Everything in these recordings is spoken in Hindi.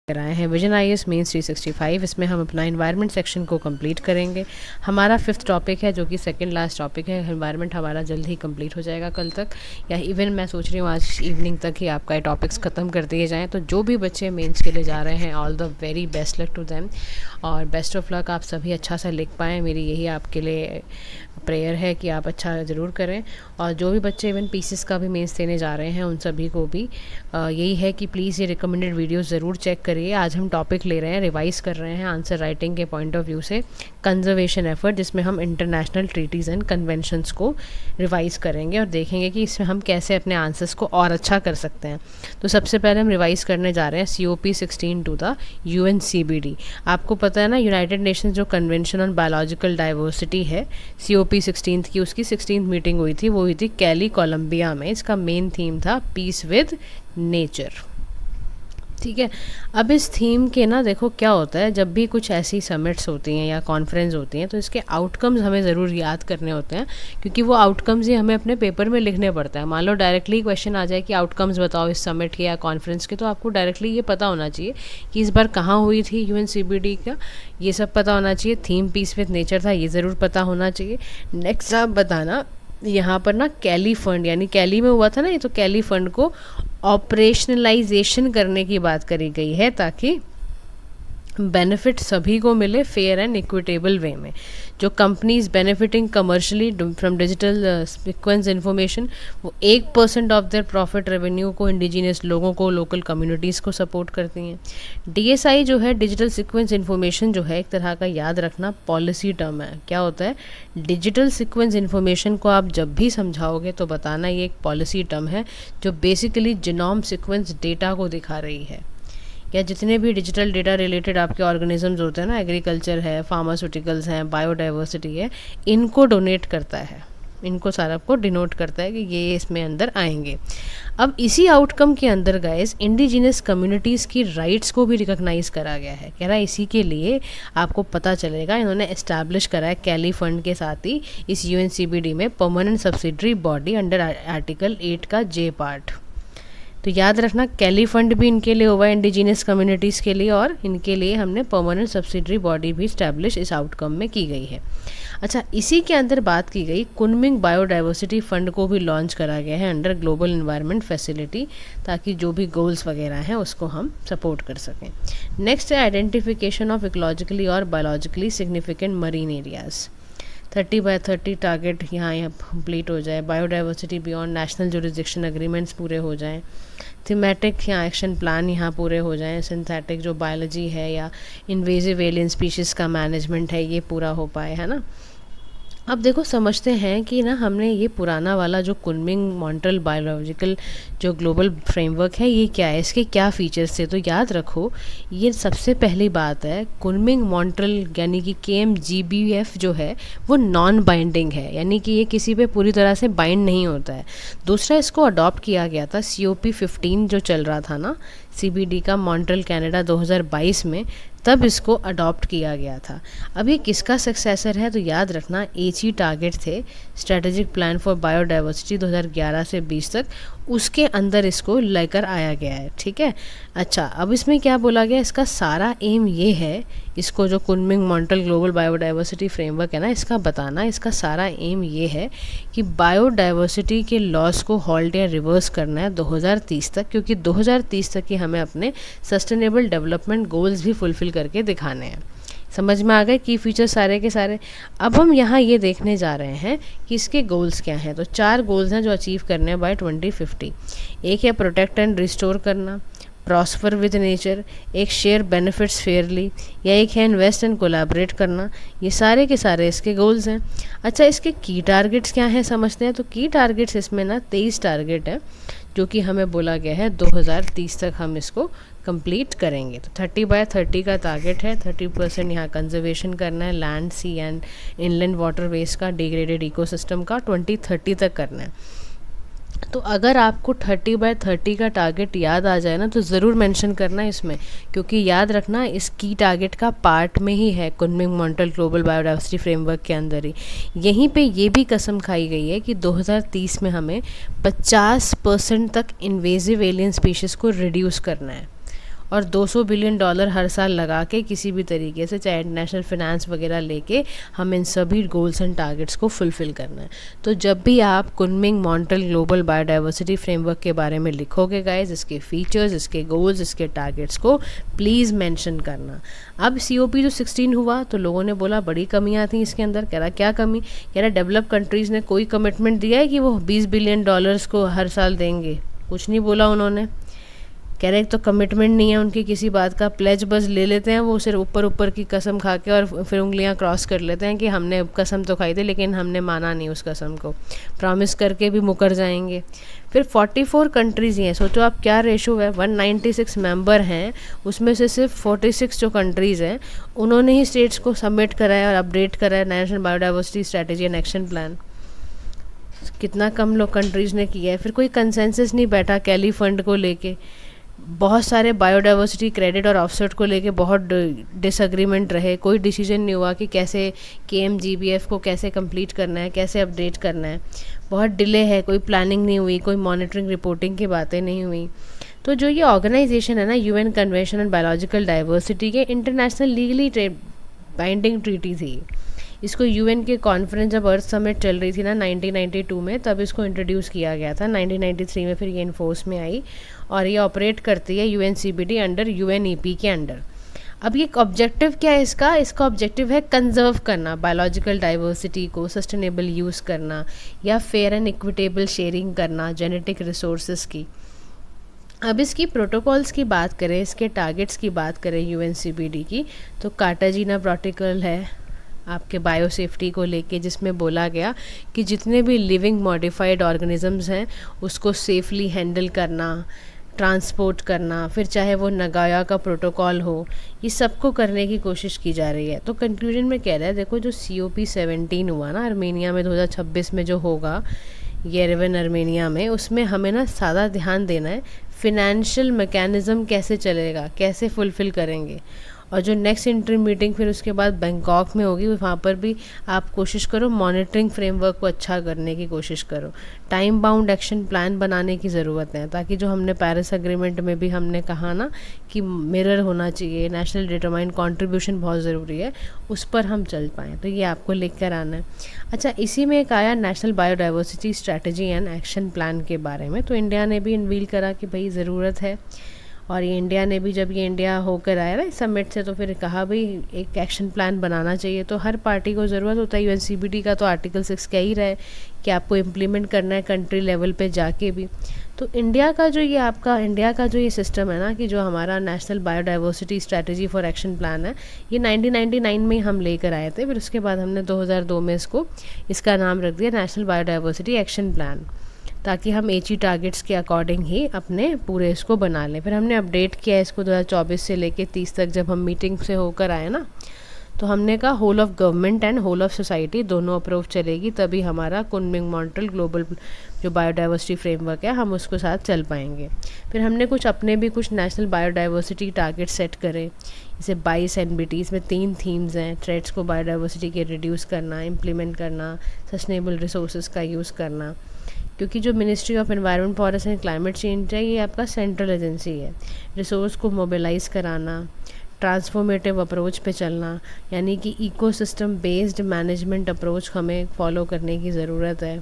कराए हैं विजन IAS मेंस 365। इसमें हम अपना एनवायरनमेंट सेक्शन को कंप्लीट करेंगे। हमारा 5th टॉपिक है जो कि सेकंड लास्ट टॉपिक है। एनवायरनमेंट हमारा जल्द ही कंप्लीट हो जाएगा कल तक, या इवन मैं सोच रही हूँ आज इवनिंग तक ही आपका ये टॉपिक्स ख़त्म कर दिए जाएँ। तो जो भी बच्चे मेंस के लिए जा रहे हैं, all the very best luck to them और बेस्ट ऑफ लक। आप सभी अच्छा सा लिख पाएँ, मेरी यही आपके लिए प्रेयर है कि आप अच्छा ज़रूर करें। और जो भी बच्चे इवन पीसीएस का भी मेंस देने जा रहे हैं उन सभी को भी यही है कि प्लीज़ ये रिकमेंडेड वीडियोस ज़रूर चेक करिए। आज हम टॉपिक ले रहे हैं, रिवाइज़ कर रहे हैं आंसर राइटिंग के पॉइंट ऑफ व्यू से कंजर्वेशन एफर्ट, जिसमें हम इंटरनेशनल ट्रीटीज़ एंड कन्वेंशंस को रिवाइज़ करेंगे और देखेंगे कि इसमें हम कैसे अपने आंसर्स को और अच्छा कर सकते हैं। तो सबसे पहले हम रिवाइज़ करने जा रहे हैं COP 16 टू द UNCBD। आपको पता है ना, यूनाइटेड नेशंस जो कन्वेंशन ऑन बायोलॉजिकल डाइवर्सिटी है COP 16 की, उसकी 16th मीटिंग हुई थी, वो हुई थी कैली कोलंबिया में। इसका मेन थीम था पीस विद नेचर। ठीक है, अब इस थीम के ना देखो क्या होता है, जब भी कुछ ऐसी समिट्स होती हैं या कॉन्फ्रेंस होती हैं तो इसके आउटकम्स हमें ज़रूर याद करने होते हैं, क्योंकि वो आउटकम्स ही हमें अपने पेपर में लिखने पड़ता है। मान लो डायरेक्टली क्वेश्चन आ जाए कि आउटकम्स बताओ इस समिट के या कॉन्फ्रेंस के, तो आपको डायरेक्टली ये पता होना चाहिए कि इस बार कहाँ हुई थी UNCBD का, ये सब पता होना चाहिए। थीम पीस विद नेचर था, ये ज़रूर पता होना चाहिए। नेक्स्ट आप बताना, यहाँ पर ना कैली फंड, यानी कैली में हुआ था ना ये, तो कैली फंड को ऑपरेशनलाइजेशन करने की बात करी गई है ताकि बेनिफिट सभी को मिले फेयर एंड इक्विटेबल वे में। जो companies benefiting commercially from digital sequence information, वो 1% ऑफ देयर प्रॉफिट रेवेन्यू को इंडिजिनियस लोगों को, लोकल कम्युनिटीज़ को सपोर्ट करती हैं। DSI जो है, डिजिटल सीक्वेंस इन्फॉर्मेशन जो है, एक तरह का याद रखना पॉलिसी टर्म है। क्या होता है, डिजिटल सीक्वेंस इन्फॉर्मेशन को आप जब भी समझाओगे तो बताना ये एक पॉलिसी टर्म है जो बेसिकली जीनोम सीक्वेंस डेटा को दिखा रही है, या जितने भी डिजिटल डेटा रिलेटेड आपके ऑर्गेनिजम्स होते हैं ना, एग्रीकल्चर है, फार्मास्यूटिकल्स हैं, बायोडाइवर्सिटी है, इनको डोनेट करता है, इनको सारा को डिनोट करता है कि ये इसमें अंदर आएंगे। अब इसी आउटकम के अंदर गाइस इंडिजिनस कम्युनिटीज़ की राइट्स को भी रिकॉग्नाइज करा गया है। कह रहा है इसी के लिए आपको पता चलेगा, इन्होंने एस्टैब्लिश करा है कैली फंड के साथ ही इस UNCBD में permanent subsidiary body under article 8 का J पार्ट। तो याद रखना कैली फंड भी इनके लिए हुआ है, इंडिजिनस कम्युनिटीज़ के लिए, और इनके लिए हमने परमानेंट सब्सिडरी बॉडी भी इस्टेब्लिश इस आउटकम में की गई है। अच्छा, इसी के अंदर बात की गई कुनमिंग बायोडाइवर्सिटी फंड को भी लॉन्च करा गया है अंडर ग्लोबल एनवायरनमेंट फैसिलिटी, ताकि जो भी गोल्स वगैरह हैं उसको हम सपोर्ट कर सकें। नेक्स्ट है आइडेंटिफिकेशन ऑफ इकोलॉजिकली और biologically significant marine areas. 30x30 target यहाँ कंप्लीट हो जाए, biodiversity beyond national jurisdiction agreements पूरे हो जाएं, थीमेटिक यहाँ एक्शन प्लान यहाँ पूरे हो जाएं, सिंथेटिक जो बायोलॉजी है या इन्वेजिव एलियन स्पीशीज़ का मैनेजमेंट है ये पूरा हो पाए, है ना। अब देखो समझते हैं कि ना हमने ये पुराना वाला जो कुनमिंग मॉन्ट्रियल बायोलॉजिकल जो ग्लोबल फ्रेमवर्क है ये क्या है, इसके क्या फीचर्स थे। तो याद रखो, ये सबसे पहली बात है, कुनमिंग मॉन्ट्रियल यानी कि KMGBF जो है वो नॉन बाइंडिंग है, यानी कि ये किसी पे पूरी तरह से बाइंड नहीं होता है। दूसरा, इसको अडॉप्ट किया गया था COP 15 जो चल रहा था ना CBD का मॉन्ट्रियल कनाडा 2022 में, तब इसको अडॉप्ट किया गया था। अब ये किसका सक्सेसर है, तो याद रखना HE टारगेट थे स्ट्रेटेजिक प्लान फॉर बायोडाइवर्सिटी 2011 से 20 तक, उसके अंदर इसको लेकर आया गया है। ठीक है, अच्छा अब इसमें क्या बोला गया, इसका सारा एम ये है, इसको जो Kunming Montreal global biodiversity framework है ना, इसका बताना, इसका सारा एम ये है कि बायोडाइवर्सिटी के लॉस को हॉल्ट या रिवर्स करना है 2030 तक, क्योंकि 2030 तक ही हमें अपने सस्टेनेबल डेवलपमेंट गोल्स भी फुलफिल करके दिखाने हैं। समझ में आ गए की फीचर सारे के सारे। अब हम यहाँ ये देखने जा रहे हैं कि इसके गोल्स क्या हैं। तो 4 गोल्स हैं जो अचीव करने हैं बाय 2050। एक है प्रोटेक्ट एंड रिस्टोर करना, प्रॉस्पर विद नेचर, एक शेयर बेनिफिट्स फेयरली, या एक है इन्वेस्ट एंड कोलैबोरेट करना। ये सारे के सारे इसके गोल्स हैं। अच्छा, इसके की टारगेट्स क्या हैं समझते हैं। तो की टारगेट्स इसमें ना 23 टारगेट है जो कि हमें बोला गया है 2030 तक हम इसको कंप्लीट करेंगे। तो 30x30 का टारगेट है। 30% यहाँ कंजर्वेशन करना है land, sea and inland waterways का, डिग्रेडेड इकोसिस्टम का 2030 तक करना है। तो अगर आपको 30x30 का टारगेट याद आ जाए ना तो ज़रूर मेंशन करना इसमें, क्योंकि याद रखना इस की टारगेट का पार्ट में ही है Kunming Montreal global biodiversity framework के अंदर ही। यहीं पे ये भी कसम खाई गई है कि 2030 में हमें 50% तक इन्वेजिव एलियन स्पीशीज़ को रिड्यूस करना है। और $200 बिलियन हर साल लगा के किसी भी तरीके से, चाहे इंटरनेशनल फिनेंस वगैरह लेके, हम इन सभी गोल्स एंड टारगेट्स को फुलफ़िल करना है। तो जब भी आप Kunming Montreal global biodiversity framework के बारे में लिखोगे गाइज, इसके फीचर्स, इसके गोल्स, इसके टारगेट्स को प्लीज़ मेंशन करना। अब COP जो 16 हुआ तो लोगों ने बोला बड़ी कमियां थी इसके अंदर। कह रहा क्या कमी? कह रहा डेवलप कंट्रीज़ ने कोई कमिटमेंट दिया है कि वो $20 बिलियन को हर साल देंगे? कुछ नहीं बोला उन्होंने। कह रहे तो कमिटमेंट नहीं है उनकी किसी बात का, प्लेज बस ले लेते हैं वो, सिर्फ ऊपर ऊपर की कसम खा के और फिर उंगलियां क्रॉस कर लेते हैं कि हमने कसम तो खाई थी लेकिन हमने माना नहीं उस कसम को, प्रॉमिस करके भी मुकर जाएंगे। फिर 44 कंट्रीज़ ही हैं, सोचो आप क्या रेशो है। 196 मेंबर हैं, उसमें से सिर्फ 46 जो कंट्रीज़ हैं उन्होंने ही स्टेट्स को सबमिट कराया और अपडेट कराया national biodiversity strategy and action plan. कितना कम लोग कंट्रीज़ ने किया है। फिर कोई कंसेंसस नहीं बैठा कैली फंड को लेके, बहुत सारे बायोडाइवर्सिटी क्रेडिट और ऑफसेट को लेके बहुत डिसएग्रीमेंट रहे, कोई डिसीजन नहीं हुआ कि कैसे KMGBF को कैसे कंप्लीट करना है, कैसे अपडेट करना है। बहुत डिले है, कोई प्लानिंग नहीं हुई, कोई मॉनिटरिंग रिपोर्टिंग की बातें नहीं हुई। तो जो ये ऑर्गेनाइजेशन है ना, UN convention on biological diversity के इंटरनेशनल लीगली बाइंडिंग ट्रीटी थी। इसको UN के कॉन्फ्रेंस जब अर्थ समिट चल रही थी ना 1992 में, तब इसको इंट्रोड्यूस किया गया था। 1993 में फिर ये इन्फोर्स में आई और ये ऑपरेट करती है UNCBD अंडर UNEP के अंडर। अब ये ऑब्जेक्टिव क्या है इसका ऑब्जेक्टिव है कंजर्व करना बायोलॉजिकल डाइवर्सिटी को, सस्टेनेबल यूज़ करना या फेयर एंड इक्विटेबल शेयरिंग करना जेनेटिक रिसोर्सेज की। अब इसकी प्रोटोकॉल्स की बात करें, इसके टारगेट्स की बात करें UNCBD की, तो कार्टाजीना प्रोटोकॉल है आपके बायो सेफ्टी को लेके, जिसमें बोला गया कि जितने भी लिविंग मॉडिफाइड ऑर्गेनिजम्स हैं उसको सेफली हैंडल करना, ट्रांसपोर्ट करना, फिर चाहे वो नगाया का प्रोटोकॉल हो, ये सबको करने की कोशिश की जा रही है। तो कंक्लूजन में कह रहा है, देखो जो COP 17 हुआ ना आर्मेनिया में 2026 में जो होगा, येरेवन आर्मेनिया में, उसमें हमें ना ज़्यादा ध्यान देना है फिनेंशियल मैकेनिज़्म कैसे चलेगा, कैसे फुलफ़िल करेंगे। और जो नेक्स्ट इंटर मीटिंग फिर उसके बाद बैंकॉक में होगी, वहाँ पर भी आप कोशिश करो मॉनिटरिंग फ्रेमवर्क को अच्छा करने की कोशिश करो। टाइम बाउंड एक्शन प्लान बनाने की ज़रूरत है, ताकि जो हमने पेरिस एग्रीमेंट में भी हमने कहा ना कि मिरर होना चाहिए, नेशनल डिटरमाइंड कंट्रीब्यूशन बहुत ज़रूरी है, उस पर हम चल पाएँ। तो ये आपको लिख कर आना है। अच्छा, इसी में एक आया national biodiversity strategy and action plan के बारे में, तो इंडिया ने भी अनवील करा कि भाई ज़रूरत है। और ये इंडिया ने भी, जब ये इंडिया होकर आया ना इस समिट से, तो फिर कहा भाई एक एक्शन प्लान बनाना चाहिए। तो हर पार्टी को ज़रूरत होता है, UNCBD का तो आर्टिकल 6 कह ही रहा है कि आपको इम्प्लीमेंट करना है कंट्री लेवल पे जाके भी। तो इंडिया का जो ये सिस्टम है ना, कि जो हमारा national biodiversity strategy for action plan है, ये 1999 में हम लेकर आए थे। फिर उसके बाद हमने 2002 में इसका नाम रख दिया नेशनल बायोडाइवर्सिटी एक्शन प्लान, ताकि हम HE टारगेट्स के अकॉर्डिंग ही अपने पूरे इसको बना लें। फिर हमने अपडेट किया इसको 2024 से लेके 30 तक, जब हम मीटिंग से होकर आए ना, तो हमने कहा whole of government and whole of society दोनों अप्रोच चलेगी, तभी हमारा कुनमिंग मॉन्ट्रियल ग्लोबल जो बायोडाइवर्सिटी फ्रेमवर्क है हम उसको साथ चल पाएंगे। फिर हमने अपने भी कुछ नेशनल बायोडाइवर्सिटी टारगेट सेट करे, जैसे 22 NBT, इसमें 3 थीम्स हैं। थ्रेट्स को बायोडाइवर्सिटी के रिड्यूस करना, इम्प्लीमेंट करना, सस्टेनेबल रिसोर्सेज का यूज़ करना, क्योंकि जो ministry of environment, forest and climate change है, ये आपका सेंट्रल एजेंसी है। रिसोर्स को मोबिलाइज़ कराना, ट्रांसफॉर्मेटिव अप्रोच पे चलना, यानी कि इकोसिस्टम बेस्ड मैनेजमेंट अप्रोच हमें फॉलो करने की ज़रूरत है।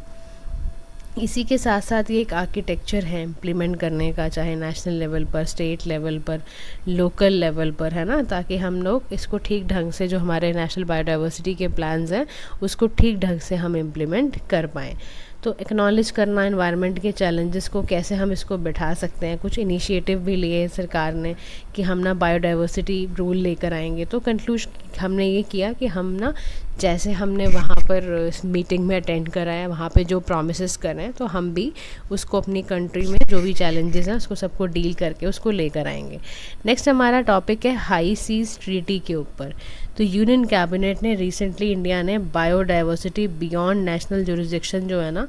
इसी के साथ साथ ये एक आर्किटेक्चर है इम्प्लीमेंट करने का, चाहे नेशनल लेवल पर, स्टेट लेवल पर, लोकल लेवल पर, है ना, ताकि हम लोग इसको ठीक ढंग से, जो हमारे नेशनल बायोडाइवर्सिटी के प्लान्स हैं उसको ठीक ढंग से हम इम्प्लीमेंट कर पाएँ। तो एक्नॉलेज करना एनवायरनमेंट के चैलेंजेस को, कैसे हम इसको बिठा सकते हैं। कुछ इनिशिएटिव भी लिए सरकार ने कि हम ना बायोडाइवर्सिटी रूल लेकर आएंगे। तो कंक्लूज हमने ये किया कि हम ना, जैसे हमने वहाँ पर मीटिंग में अटेंड करा है, वहाँ पे जो प्रॉमिसेस कर रहे हैं, तो हम भी उसको अपनी कंट्री में जो भी चैलेंजेस हैं उसको सबको डील करके उसको लेकर आएंगे। नेक्स्ट हमारा टॉपिक है हाई सीज ट्रीटी के ऊपर। तो यूनियन कैबिनेट ने रिसेंटली, इंडिया ने बायोडाइवर्सिटी बियॉन्ड नेशनल जुरिसडिक्शन जो है ना,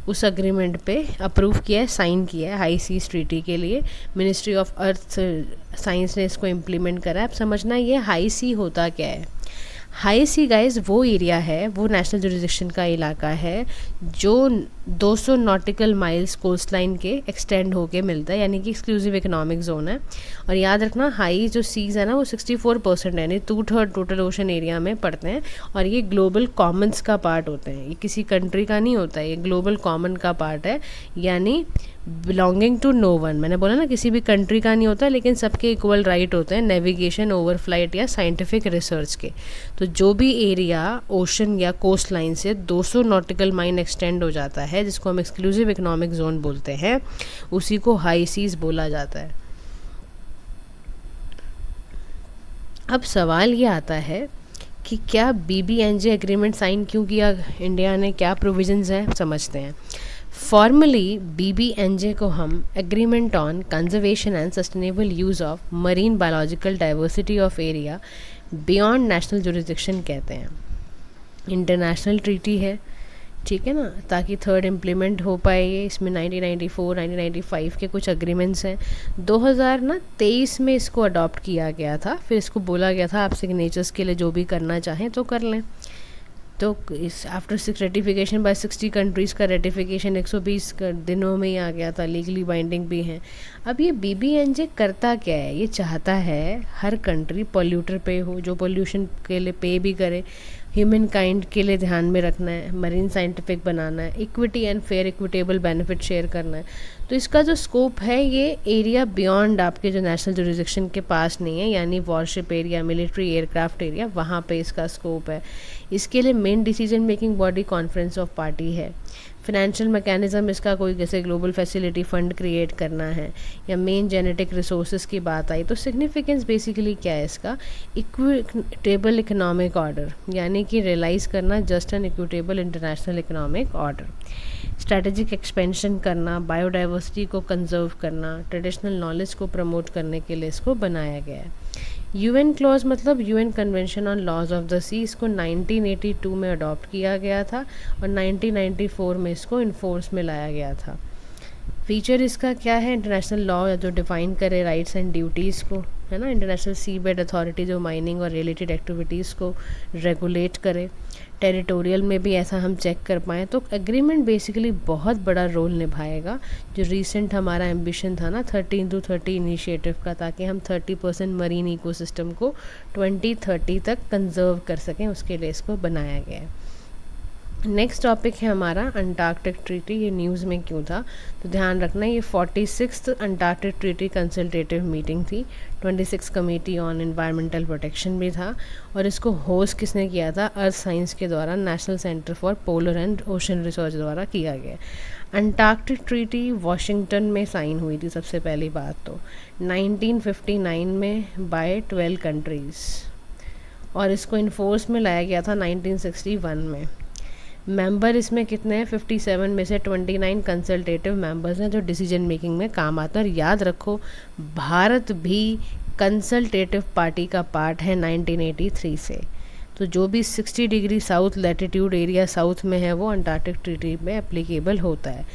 उस एग्रीमेंट पे अप्रूव किया है, साइन किया है हाई सीज ट्रीटी के लिए। मिनिस्ट्री ऑफ अर्थ साइंस ने इसको इम्प्लीमेंट करा है। अब समझना ये हाई सी होता क्या है। हाई सी गाइज वो एरिया है, वो नेशनल जुरिसडिक्शन का इलाका है जो 200 नॉटिकल माइल्स कोस्ट लाइन के एक्सटेंड होके मिलता है, यानी कि एक्सक्लूसिव इकोनॉमिक जोन है। और याद रखना हाई जो सीज़ है ना वो 64% है, यानी 2/3 टोटल ओशन एरिया में पड़ते हैं। और ये ग्लोबल कॉमन्स का पार्ट होते हैं, ये किसी कंट्री का नहीं होता है, ये ग्लोबल कॉमन का पार्ट है, यानी बिलोंगिंग टू नो वन। मैंने बोला ना किसी भी कंट्री का नहीं होता, लेकिन सबके इक्वल राइट होते हैं नेविगेशन, ओवर फ्लाइट या साइंटिफिक रिसर्च के। तो जो भी एरिया ओशन या कोस्ट लाइन से 200 नॉटिकल माइल एक्सटेंड हो जाता है, जिसको हम एक्सक्लूसिव इकोनॉमिक जोन बोलते हैं, उसी को हाई सीज बोला जाता है। अब सवाल ये आता है कि क्या BBNJ एग्रीमेंट साइन क्यों किया इंडिया ने, क्या प्रोविजंस हैं, समझते हैं। फॉर्मली BBNJ को हम agreement on conservation and sustainable use of marine biological diversity of area beyond national jurisdiction कहते हैं। इंटरनेशनल ट्रीटी है, ठीक है ना, ताकि थर्ड इम्प्लीमेंट हो पाए ये। इसमें 1994 1995 के कुछ अग्रीमेंट्स हैं। 2023 में इसको अडॉप्ट किया गया था, फिर इसको बोला गया था आप सिग्नेचर्स के लिए जो भी करना चाहें तो कर लें। तो इस आफ्टर 6 रेटिफिकेशन बाय 60 कंट्रीज़ का रेटिफिकेशन 120 दिनों में ही आ गया था, लीगली बाइंडिंग भी है। अब ये BBNJ करता क्या है, ये चाहता है हर कंट्री पॉल्यूटर पे हो, जो पोल्यूशन के लिए पे भी करे, ह्यूमन काइंड के लिए ध्यान में रखना है, मरीन साइंटिफिक बनाना है, equity and fair equitable benefit share करना है। तो इसका जो स्कोप है ये एरिया बियॉन्ड आपके जो नेशनल जुरिसडिक्शन के पास नहीं है, यानी worship area, military aircraft area, वहाँ पे इसका स्कोप है। इसके लिए main decision making body conference of party है। फिनेंशियल मैकेनिज़्म इसका कोई जैसे ग्लोबल फैसिलिटी फ़ंड क्रिएट करना है, या मेन जेनेटिक रिसोर्सेज की बात आई तो सिग्निफिकेंस बेसिकली क्या है इसका, इक्विटेबल इकोनॉमिक ऑर्डर, यानी कि रियलाइज़ करना just and equitable international economic order, strategic expansion करना, बायोडाइवर्सिटी को कंजर्व करना, ट्रेडिशनल नॉलेज को प्रमोट करने के लिए इसको बनाया गया है। UN क्लॉज मतलब UN convention on laws of the sea, इसको 1982 में अडॉप्ट किया गया था और 1994 में इसको इन्फोर्स में लाया गया था। फीचर इसका क्या है, इंटरनेशनल लॉ जो डिफाइन करे राइट्स एंड ड्यूटीज़ को, है ना, इंटरनेशनल सी बेड अथॉरिटी जो माइनिंग और रिलेटेड एक्टिविटीज़ को रेगुलेट करे, टेरिटोरियल में भी ऐसा हम चेक कर पाएँ। तो एग्रीमेंट बेसिकली बहुत बड़ा रोल निभाएगा। जो रीसेंट हमारा एम्बिशन था ना 13-30 इनिशिएटिव का, ताकि हम 30% मरीन इकोसिस्टम को 2030 तक कंजर्व कर सकें, उसके लिए इसको बनाया गया है। नेक्स्ट टॉपिक है हमारा अंटार्कटिक ट्रीटी। ये न्यूज़ में क्यों था, तो ध्यान रखना ये 46th Antarctic treaty consultative meeting थी। 26 कमेटी ऑन एनवायरमेंटल प्रोटेक्शन भी था, और इसको होस्ट किसने किया था, अर्थ साइंस के द्वारा national centre for polar and ocean research द्वारा किया गया। अंटार्कटिक ट्रीटी वॉशिंगटन में साइन हुई थी सबसे पहली बात तो 1959 में बाय 12 कंट्रीज़, और इसको इन्फोर्स में लाया गया था 1961 में। मेंबर इसमें कितने हैं, 57 में से 29 कंसल्टेटिव मेंबर्स हैं जो डिसीजन मेकिंग में काम आते हैं। और याद रखो भारत भी कंसल्टेटिव पार्टी का पार्ट है 1983 से। तो जो भी 60 degree south latitude area south में है वो अंटार्कटिक ट्रीटी में एप्लीकेबल होता है।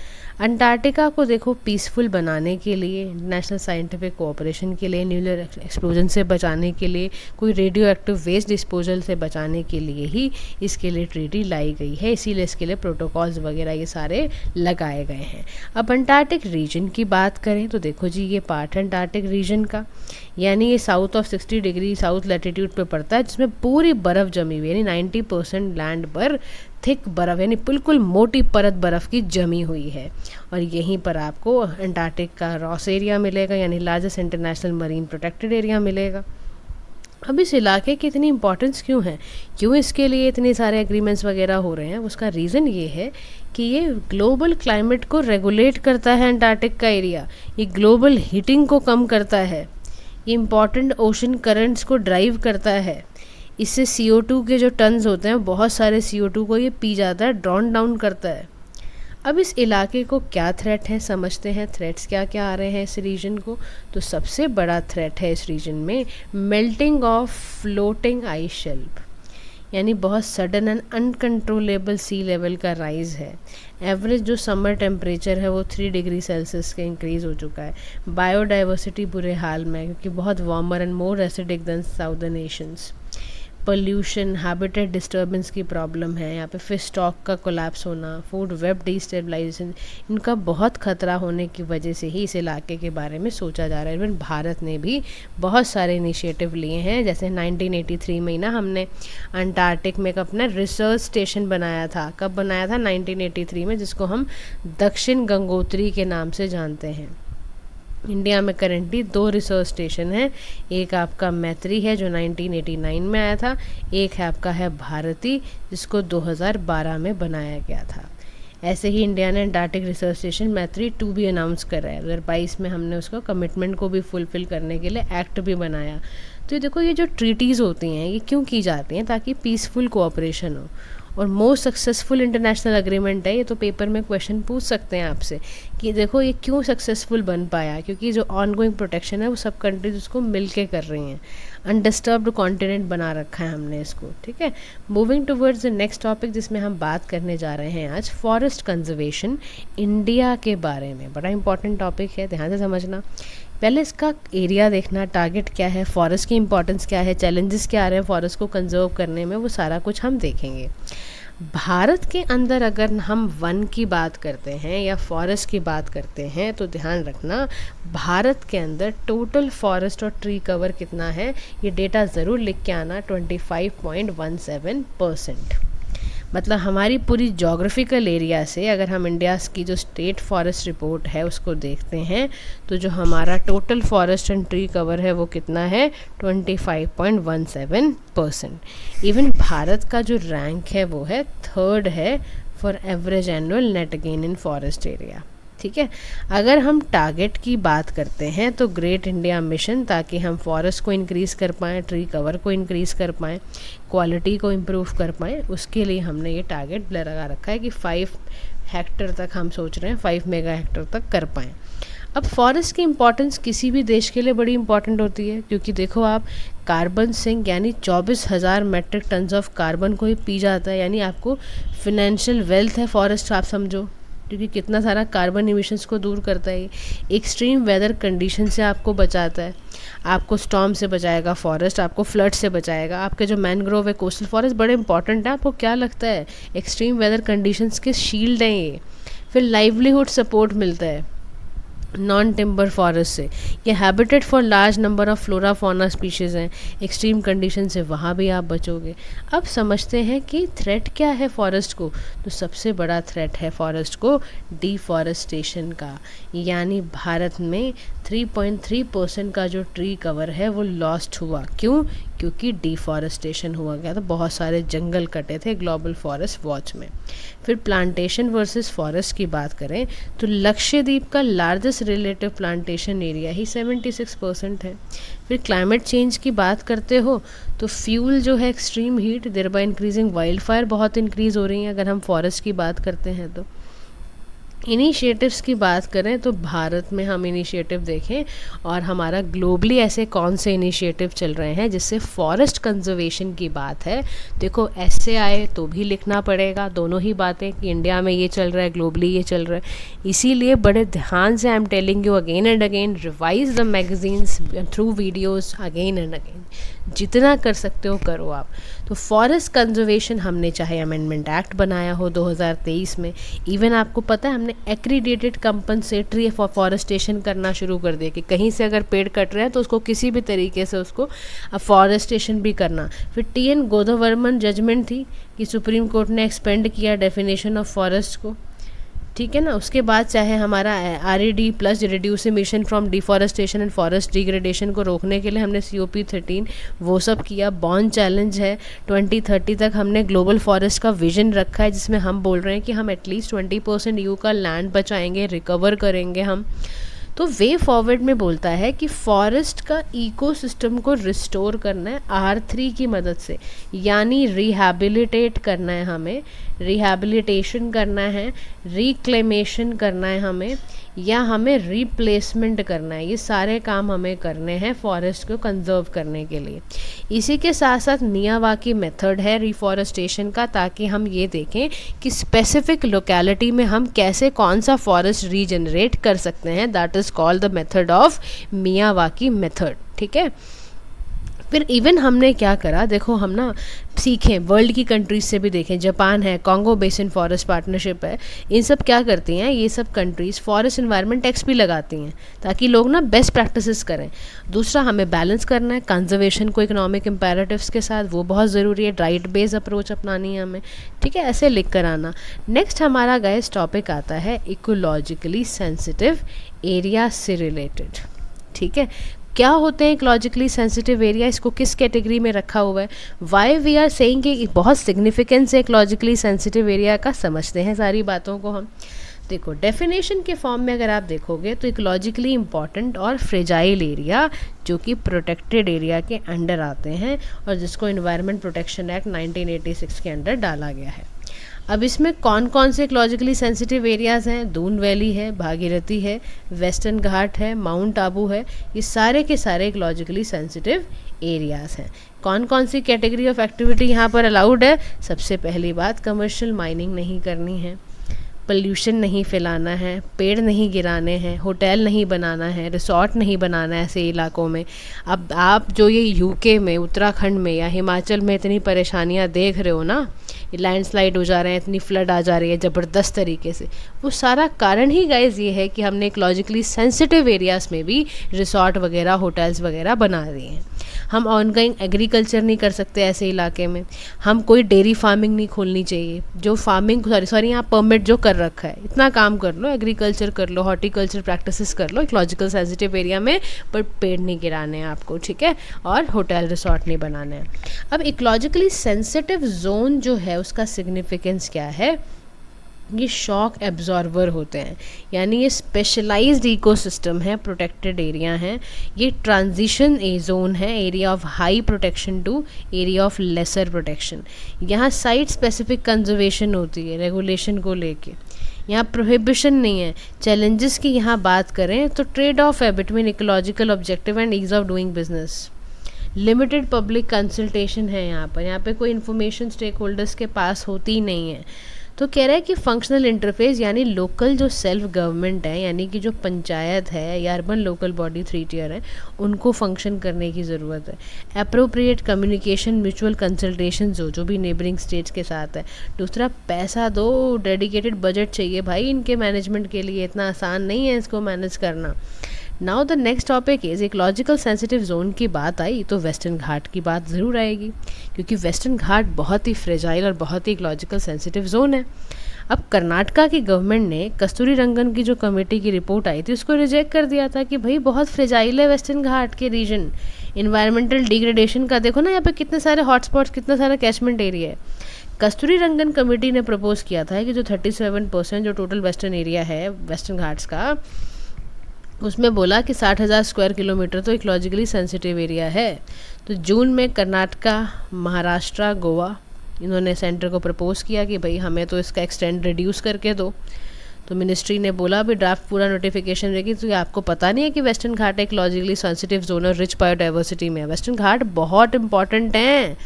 अंटार्कटिका को देखो पीसफुल बनाने के लिए, नेशनल साइंटिफिक कोऑपरेशन के लिए, न्यूक्लियर एक्सप्लोजन से बचाने के लिए, कोई रेडियो एक्टिव वेस्ट डिस्पोजल से बचाने के लिए ही इसके लिए ट्रीटी लाई गई है। इसीलिए इसके लिए प्रोटोकॉल्स वगैरह ये सारे लगाए गए हैं। अब अंटार्कटिक रीजन की बात करें तो देखो जी ये पार्ट है अंटार्कटिक रीजन का, यानी ये south of 60 degree south latitude पे पड़ता है, जिसमें पूरी बर्फ़ जमी हुई है, यानी 90% लैंड पर थिक बर्फ़, यानी बिल्कुल मोटी परत बर्फ़ की जमी हुई है। और यहीं पर आपको अंटार्कटिक का रॉस एरिया मिलेगा, यानी largest international marine protected area मिलेगा। अब इस इलाके की इतनी इंपॉर्टेंस क्यों है, क्यों इसके लिए इतने सारे एग्रीमेंट्स वगैरह हो रहे हैं, उसका रीज़न ये है कि ये ग्लोबल क्लाइमेट को रेगुलेट करता है। अंटार्कटिक का एरिया ये ग्लोबल हीटिंग को कम करता है, ये इम्पॉर्टेंट ओशन करंट्स को ड्राइव करता है। इससे CO2 के जो टन्स होते हैं बहुत सारे CO2 को ये पी जाता है, ड्रॉन डाउन करता है। अब इस इलाके को क्या थ्रेट है समझते हैं, थ्रेट्स क्या क्या आ रहे हैं इस रीजन को। तो सबसे बड़ा थ्रेट है इस रीजन में melting of floating ice shelf, यानी बहुत sudden and uncontrollable sea level का राइज़ है। एवरेज जो समर टेम्परेचर है वो 3 डिग्री सेल्सियस के इंक्रीज़ हो चुका है। बायोडाइवर्सिटी बुरे हाल में है, क्योंकि बहुत warmer and more acidic then southern Nations. Pollution, habitat disturbance की प्रॉब्लम है, यहाँ पे फिश स्टॉक का कोलैप्स होना, फूड वेब डिस्टेबलाइजेशन, इनका बहुत खतरा होने की वजह से ही इस इलाके के बारे में सोचा जा रहा है। इवन भारत ने भी बहुत सारे इनिशिएटिव लिए हैं, जैसे 1983 में ही ना हमने अंटार्कटिक में एक अपना रिसर्च स्टेशन बनाया था। कब बनाया था? 1983 में, जिसको हम दक्षिण गंगोत्री के नाम से जानते हैं। इंडिया में करेंटली 2 रिसर्च स्टेशन है, एक आपका मैत्री है जो 1989 में आया था, एक है आपका है भारती जिसको 2012 में बनाया गया था। ऐसे ही इंडिया ने अंटार्कटिक रिसर्च स्टेशन मैत्री 2 भी अनाउंस कर रहा है। 2022 में हमने उसको कमिटमेंट को भी फुलफिल करने के लिए एक्ट भी बनाया। तो ये देखो, ये जो ट्रीटीज़ होती हैं ये क्यों की जाती हैं? ताकि पीसफुल कोऑपरेशन हो। और मोस्ट सक्सेसफुल इंटरनेशनल अग्रीमेंट है ये, तो पेपर में क्वेश्चन पूछ सकते हैं आपसे कि देखो ये क्यों सक्सेसफुल बन पाया, क्योंकि जो ऑनगोइंग प्रोटेक्शन है वो सब कंट्रीज उसको मिल के कर रही हैं। अनडिस्टर्ब्ड कॉन्टिनेंट बना रखा है हमने इसको, ठीक है। Moving towards the next topic जिसमें हम बात करने जा रहे हैं आज, फॉरेस्ट कंजर्वेशन इंडिया के बारे में। बड़ा इंपॉर्टेंट टॉपिक है, ध्यान से समझना। पहले इसका एरिया देखना, टारगेट क्या है, फॉरेस्ट की इंपॉर्टेंस क्या है, चैलेंजेस क्या आ रहे हैं फॉरेस्ट को कंजर्व करने में, वो सारा कुछ हम देखेंगे। भारत के अंदर अगर हम वन की बात करते हैं या फॉरेस्ट की बात करते हैं तो ध्यान रखना, भारत के अंदर टोटल फॉरेस्ट और ट्री कवर कितना है, ये डेटा ज़रूर लिख के आना, 25.17%। मतलब हमारी पूरी जोग्राफिकल एरिया से अगर हम इंडिया की जो स्टेट फॉरेस्ट रिपोर्ट है उसको देखते हैं तो जो हमारा total forest and tree cover है वो कितना है, 25.17%। इवन भारत का जो रैंक है वो है 3rd है for average annual net gain in forest area, ठीक है। अगर हम टारगेट की बात करते हैं तो ग्रेट इंडिया मिशन, ताकि हम फॉरेस्ट को इंक्रीज़ कर पाएँ, ट्री कवर को इंक्रीज़ कर पाएँ, क्वालिटी को इम्प्रूव कर पाएँ, उसके लिए हमने ये टारगेट लगा रखा है कि 5 हेक्टर तक हम सोच रहे हैं 5 मेगा हेक्टर तक कर पाएँ। अब फॉरेस्ट की इम्पॉर्टेंस किसी भी देश के लिए बड़ी इंपॉर्टेंट होती है, क्योंकि देखो आप, कार्बन सिंक यानी 24,000 मेट्रिक टन्स ऑफ कार्बन को ही पी जाता है, यानी आपको फिनेंशियल वेल्थ है फॉरेस्ट, आप समझो, क्योंकि कितना सारा कार्बन इमिशंस को दूर करता है। एक्सट्रीम वेदर कंडीशन से आपको बचाता है, आपको स्टॉर्म से बचाएगा फॉरेस्ट, आपको फ्लड से बचाएगा। आपके जो मैनग्रोव है, कोस्टल फॉरेस्ट बड़े इंपॉर्टेंट है। आपको क्या लगता है, एक्सट्रीम वेदर कंडीशंस के शील्ड हैं ये। फिर लाइवलीहुड सपोर्ट मिलता है नॉन टिम्बर फॉरेस्ट से, ये habitat for large number of flora fauna species हैं, एक्सट्रीम कंडीशन से वहाँ भी आप बचोगे। अब समझते हैं कि थ्रेट क्या है फॉरेस्ट को। तो सबसे बड़ा थ्रेट है फॉरेस्ट को डिफॉरेस्टेशन का, यानी भारत में 3.3% का जो ट्री कवर है वो लॉस्ट हुआ। क्यों? क्योंकि डिफॉरेस्टेशन हुआ गया, तो बहुत सारे जंगल कटे थे ग्लोबल फॉरेस्ट वॉच में। फिर प्लांटेशन वर्सेस फॉरेस्ट की बात करें तो लक्षद्वीप का लार्जेस्ट रिलेटिव प्लांटेशन एरिया ही 76% है। फिर क्लाइमेट चेंज की बात करते हो तो फ्यूल जो है extreme heat, thereby increasing wildfire बहुत इंक्रीज़ हो रही हैं अगर हम फॉरेस्ट की बात करते हैं तो। इनिशिएटिव्स की बात करें तो भारत में हम इनिशिएटिव देखें और हमारा ग्लोबली ऐसे कौन से इनिशिएटिव चल रहे हैं जिससे फॉरेस्ट कंजर्वेशन की बात है। देखो ऐसे आए तो भी लिखना पड़ेगा दोनों ही बातें कि इंडिया में ये चल रहा है, ग्लोबली ये चल रहा है। इसीलिए बड़े ध्यान से I am telling you again and again, revise the magazines through videos again and again, जितना कर सकते हो करो आप। तो फॉरेस्ट कंजर्वेशन हमने चाहे अमेंडमेंट एक्ट बनाया हो 2023 में, इवन आपको पता है हमने एक्रीडेटेड कंपनसेटरी फॉरेस्टेशन करना शुरू कर दिया कि कहीं से अगर पेड़ कट रहे हैं तो उसको किसी भी तरीके से उसको फॉरेस्टेशन भी करना। फिर टी.एन. गोदवर्मन जजमेंट थी कि सुप्रीम कोर्ट ने एक्सपेंड किया डेफिनेशन ऑफ फॉरेस्ट को, ठीक है ना। उसके बाद चाहे हमारा RED plus reduce emission from deforestation and forest degradation को रोकने के लिए हमने COP 13 वो सब किया। बॉन्ड चैलेंज है 2030 तक हमने ग्लोबल फॉरेस्ट का विजन रखा है जिसमें हम बोल रहे हैं कि हम एटलीस्ट 20% EU का लैंड बचाएंगे, रिकवर करेंगे हम। तो वे फॉरवर्ड में बोलता है कि फॉरेस्ट का इकोसिस्टम को रिस्टोर करना है R3 की मदद से, यानी रिहैबिलिटेट करना है हमें, रिहैबिलिटेशन करना है, रिक्लेमेशन करना है हमें, या हमें रिप्लेसमेंट करना है। ये सारे काम हमें करने हैं फॉरेस्ट को कंजर्व करने के लिए। इसी के साथ साथ मियावाकी मेथड है रिफॉरेस्टेशन का, ताकि हम ये देखें कि स्पेसिफिक लोकेलिटी में हम कैसे कौन सा फॉरेस्ट रीजनरेट कर सकते हैं। That is called the method of Miyawaki method, ठीक है। फिर इवन हमने क्या करा, देखो हम ना सीखें, वर्ल्ड की कंट्रीज से भी देखें, जापान है, कॉन्गो बेसिन फॉरेस्ट पार्टनरशिप है, इन सब क्या करती हैं, ये सब कंट्रीज़ फॉरेस्ट एनवायरनमेंट टैक्स भी लगाती हैं ताकि लोग ना बेस्ट प्रैक्टिसेस करें। दूसरा, हमें बैलेंस करना है कंजर्वेशन को इकोनॉमिक इम्पेरेटिव्स के साथ, वो बहुत ज़रूरी है, राइट बेस्ड अप्रोच अपनानी है हमें, ठीक है, ऐसे लिख कर आना। नेक्स्ट हमारा गाइस टॉपिक आता है इकोलॉजिकली सेंसिटिव एरिया से रिलेटेड, ठीक है। क्या होते हैं इकोलॉजिकली सेंसिटिव एरिया, इसको किस कैटेगरी में रखा हुआ है, वाई वी आर सेइंग कि बहुत सिग्निफिकेंस है इकोलॉजिकली सेंसिटिव एरिया का, समझते हैं सारी बातों को हम। देखो डेफिनेशन के फॉर्म में अगर आप देखोगे तो इकोलॉजिकली इम्पॉर्टेंट और फ्रेजाइल एरिया जो कि प्रोटेक्टेड एरिया के अंडर आते हैं और जिसको एनवायरनमेंट प्रोटेक्शन एक्ट 1986 के अंडर डाला गया है। अब इसमें कौन कौन से इकोलॉजिकली सेंसिटिव एरियाज़ हैं, दून वैली है, भागीरथी है, वेस्टर्न घाट है, माउंट आबू है, ये सारे के सारे इकोलॉजिकली सेंसिटिव एरियाज़ हैं। कौन कौन सी कैटेगरी ऑफ एक्टिविटी यहाँ पर अलाउड है, सबसे पहली बात कमर्शियल माइनिंग नहीं करनी है, पोल्यूशन नहीं फैलाना है, पेड़ नहीं गिराने हैं, होटल नहीं बनाना है, रिसोर्ट नहीं बनाना है ऐसे इलाकों में। अब आप जो ये यूके में, उत्तराखंड में या हिमाचल में इतनी परेशानियाँ देख रहे हो ना, लैंडस्लाइड हो जा रहे हैं, इतनी फ्लड आ जा रही है ज़बरदस्त तरीके से, वो सारा कारण ही गाइस ये है कि हमने इकोलॉजिकली सेंसिटिव एरियाज़ में भी रिसोर्ट वगैरह, होटल्स वगैरह बना दिए हैं। हम ऑनगोइंग एग्रीकल्चर नहीं कर सकते ऐसे इलाके में, हम कोई डेयरी फार्मिंग नहीं खोलनी चाहिए, जो फार्मिंग सॉरी यहाँ परमिट जो कर रखा है, इतना काम कर लो, एग्रीकल्चर कर लो, हॉर्टिकल्चर प्रैक्टिसेस कर लो इकोलॉजिकल सेंसिटिव एरिया में, पर पेड़ नहीं गिराने हैं आपको, ठीक है, और होटल रिसोर्ट नहीं बनाने हैं। अब इकोलॉजिकली सेंसिटिव जोन जो है उसका सिग्निफिकेंस क्या है, ये शॉक एब्जॉर्वर होते हैं, यानी ये स्पेशलाइज्ड इकोसिस्टम है, प्रोटेक्टेड एरिया है, ये ट्रांजिशन जोन है, area of high protection to area of lesser protection. यहाँ साइट स्पेसिफिक कंजर्वेशन होती है रेगुलेशन को लेके, यहाँ प्रोहिबिशन नहीं है। चैलेंजेस की यहाँ बात करें तो ट्रेड ऑफ है between ecological objective and ease of doing business. Limited public consultation है यहाँ पे कोई इन्फॉर्मेशन स्टेक होल्डर्स के पास होती ही नहीं है। तो कह रहा है कि फंक्शनल इंटरफेस यानी लोकल जो सेल्फ गवर्नमेंट है, यानी कि जो पंचायत है या अर्बन लोकल बॉडी 3 टियर है, उनको फंक्शन करने की ज़रूरत है। अप्रोप्रिएट कम्युनिकेशन, म्यूचुअल कंसल्टेशन जो भी नेबरिंग स्टेट्स के साथ है। दूसरा, पैसा दो, डेडिकेटेड बजट चाहिए भाई इनके मैनेजमेंट के लिए, इतना आसान नहीं है इसको मैनेज करना। Now the next topic is ecological sensitive zone की बात आई तो वेस्टर्न घाट की बात ज़रूर आएगी, क्योंकि वेस्टर्न घाट बहुत ही फ्रेजाइल और बहुत ही इकोलॉजिकल सेंसिटिव जोन है। अब कर्नाटका की गवर्नमेंट ने कस्तूरी रंगन की जो कमेटी की रिपोर्ट आई थी उसको रिजेक्ट कर दिया था कि भाई बहुत फ्रेजाइल है वेस्टर्न घाट के रीजन, इन्वायरमेंटल डिग्रेडेशन का देखो ना यहाँ पे कितने सारे हॉटस्पॉट्स, कितना सारा कैचमेंट एरिया है। कस्तूरी रंगन कमेटी ने प्रपोज किया था कि जो 37% जो टोटल वेस्टर्न एरिया है वेस्टर्न घाट्स का, उसमें बोला कि 60,000 स्क्वायर किलोमीटर तो इकोलॉजिकली सेंसिटिव एरिया है। तो जून में कर्नाटका, महाराष्ट्र, गोवा, इन्होंने सेंटर को प्रपोज किया कि भाई हमें तो इसका एक्सटेंड रिड्यूस करके दो। तो मिनिस्ट्री ने बोला अभी ड्राफ्ट पूरा नोटिफिकेशन रहेगी, तो आपको पता नहीं है कि वेस्टर्न घाट इकोलॉजिकली सेंसिटिव जोन और रिच बायोडाइवर्सिटी में है। वेस्टर्न घाट बहुत इंपॉर्टेंट हैं,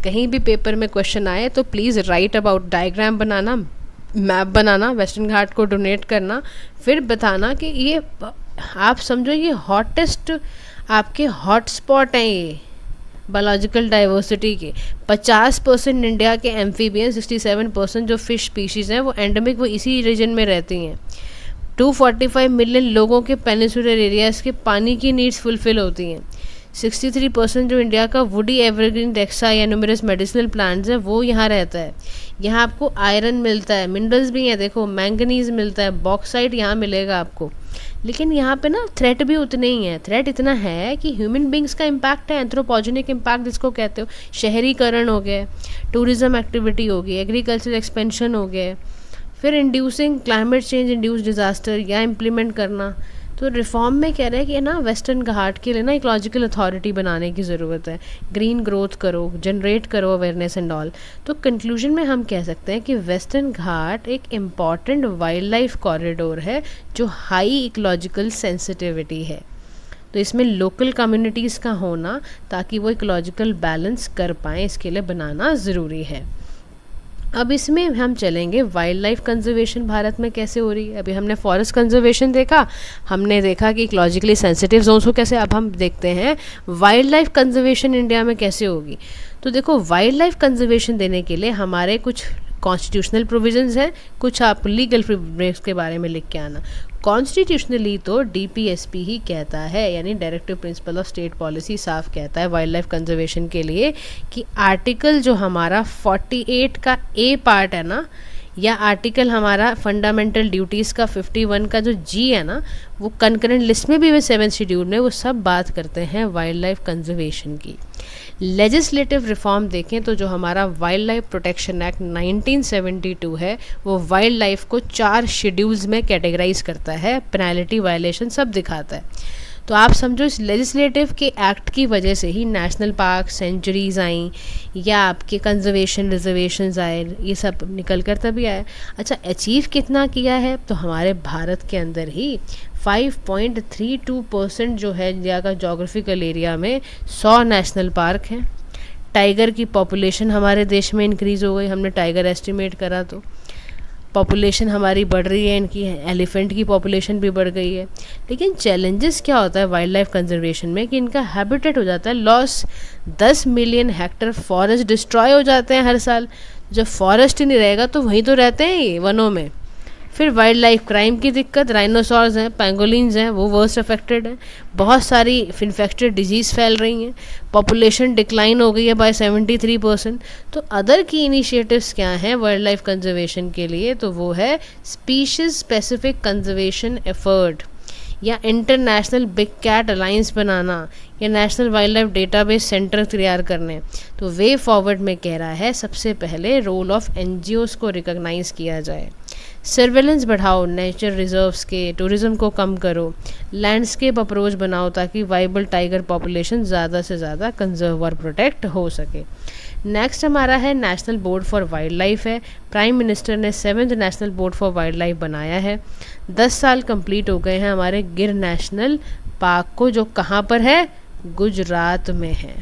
कहीं भी पेपर में क्वेश्चन आए तो प्लीज़ राइट अबाउट, डायग्राम बनाना, मैप बनाना, वेस्टर्न घाट को डोनेट करना, फिर बताना कि ये आप समझो ये हॉटेस्ट आपके हॉटस्पॉट हैं, ये बायोलॉजिकल डाइवर्सिटी के। 50% इंडिया के एम्फीबियन, 67% जो फिश स्पीशीज़ हैं वो एंडेमिक, वो इसी रीजन में रहती हैं। 245 मिलियन लोगों के पेनिसुलर एरियाज़ के पानी की नीड्स फुलफिल होती हैं। 63% जो इंडिया का वुडी एवरग्रीन डेक्सा या न्यूमरस मेडिसिनल प्लांट्स है वो यहाँ रहता है। यहाँ आपको आयरन मिलता है, मिनरल्स भी हैं, देखो मैंगनीज मिलता है, बॉक्साइट यहाँ मिलेगा आपको। लेकिन यहाँ पे ना थ्रेट भी उतने ही है। थ्रेट इतना है कि ह्यूमन बींग्स का इम्पैक्ट है, एंथ्रोपोजेनिक इम्पैक्ट जिसको कहते हो, शहरीकरण हो गया, टूरिज्म एक्टिविटी हो गई, एग्रीकल्चर एक्सपेंशन हो गया, फिर inducing climate change induce disaster या इम्प्लीमेंट करना। तो रिफॉर्म में कह रहे हैं कि ना वेस्टर्न घाट के लिए ना इकोलॉजिकल अथॉरिटी बनाने की ज़रूरत है, ग्रीन ग्रोथ करो, जनरेट करो अवेयरनेस एंड ऑल। तो कंक्लूजन में हम कह सकते हैं कि वेस्टर्न घाट एक इम्पॉर्टेंट वाइल्ड लाइफ कॉरिडोर है जो हाई इकोलॉजिकल सेंसिटिविटी है। तो इसमें लोकल कम्युनिटीज़ का होना ताकि वो इकोलॉजिकल बैलेंस कर पाएँ, इसके लिए बनाना ज़रूरी है। अब इसमें हम चलेंगे वाइल्ड लाइफ कंजर्वेशन भारत में कैसे हो रही है। अभी हमने फॉरेस्ट कंजर्वेशन देखा, हमने देखा कि इकोलॉजिकली सेंसिटिव जोन्स को कैसे, अब हम देखते हैं वाइल्ड लाइफ कंजर्वेशन इंडिया में कैसे होगी। तो देखो, वाइल्ड लाइफ कंजर्वेशन देने के लिए हमारे कुछ कॉन्स्टिट्यूशनल प्रोविजंस हैं, कुछ आप लीगल फ्रेमवर्क्स के बारे में लिख के आना। कॉन्स्टिट्यूशनली तो DPSP ही कहता है, यानी directive principle of state policy साफ कहता है वाइल्ड लाइफ कंजर्वेशन के लिए कि आर्टिकल जो हमारा 48 का A पार्ट है ना, या आर्टिकल हमारा फंडामेंटल ड्यूटीज़ का 51 का जो G है ना, वो कंकरेंट लिस्ट में भी वे 7th शेड्यूल में वो सब बात करते हैं वाइल्ड लाइफ कंजर्वेशन की। लेजिस्लेटिव रिफॉर्म देखें तो जो हमारा वाइल्ड लाइफ प्रोटेक्शन एक्ट 1972 है, वो वाइल्ड लाइफ को 4 शेड्यूल्स में कैटेगराइज करता है, पेनल्टी, वायलेशन सब दिखाता है। तो आप समझो इस लेजिस्लेटिव के एक्ट की वजह से ही नेशनल पार्क, सेंचुरीज आई, या आपके कंजर्वेशन रिजर्वेशंस आए, ये सब निकल कर तभी आया। अच्छा, अचीव कितना किया है, तो हमारे भारत के अंदर ही 5.32% जो है इंडिया का जोग्राफिकल एरिया में 100 नेशनल पार्क हैं। टाइगर की पॉपुलेशन हमारे देश में इंक्रीज़ हो गई, हमने टाइगर एस्टिमेट करा तो पॉपुलेशन हमारी बढ़ रही है, इनकी एलिफेंट की पॉपुलेशन भी बढ़ गई है। लेकिन चैलेंजेस क्या होता है वाइल्ड लाइफ कंजर्वेशन में कि इनका हैबिटेट हो जाता है loss. 10 million hectare forest destroy हो जाते हैं हर साल। जब फॉरेस्ट ही नहीं रहेगा तो वहीं तो रहते हैं ये वनों में। फिर वाइल्ड लाइफ क्राइम की दिक्कत, राइनोसॉर्स हैं, पेंगोलिन्स हैं, वो वर्स्ट अफेक्टेड हैं। बहुत सारी इन्फेक्टेड डिजीज़ फैल रही हैं। पॉपुलेशन डिक्लाइन हो गई है बाय 73%। तो अदर की इनिशिएटिव्स क्या हैं वाइल्ड लाइफ कंजर्वेशन के लिए, तो वो है स्पीशीज स्पेसिफिक कंजर्वेशन एफर्ट, या इंटरनेशनल बिग कैट अलायंस बनाना, या national wild life database centre तैयार करने। तो वे फॉरवर्ड में कह रहा है सबसे पहले रोल ऑफ NGOs को रिकॉग्नाइज किया जाए, सर्वेलेंस बढ़ाओ नेचर रिजर्व्स के, टूरिज्म को कम करो, लैंडस्केप अप्रोच बनाओ ताकि वाइबल टाइगर पॉपुलेशन ज़्यादा से ज़्यादा कंजर्व और प्रोटेक्ट हो सके। नेक्स्ट हमारा है national board for wild life है। प्राइम मिनिस्टर ने 7th national board for wild life बनाया है। 10 साल कंप्लीट हो गए हैं हमारे गिर नेशनल पार्क को, जो कहाँ पर है, गुजरात में है।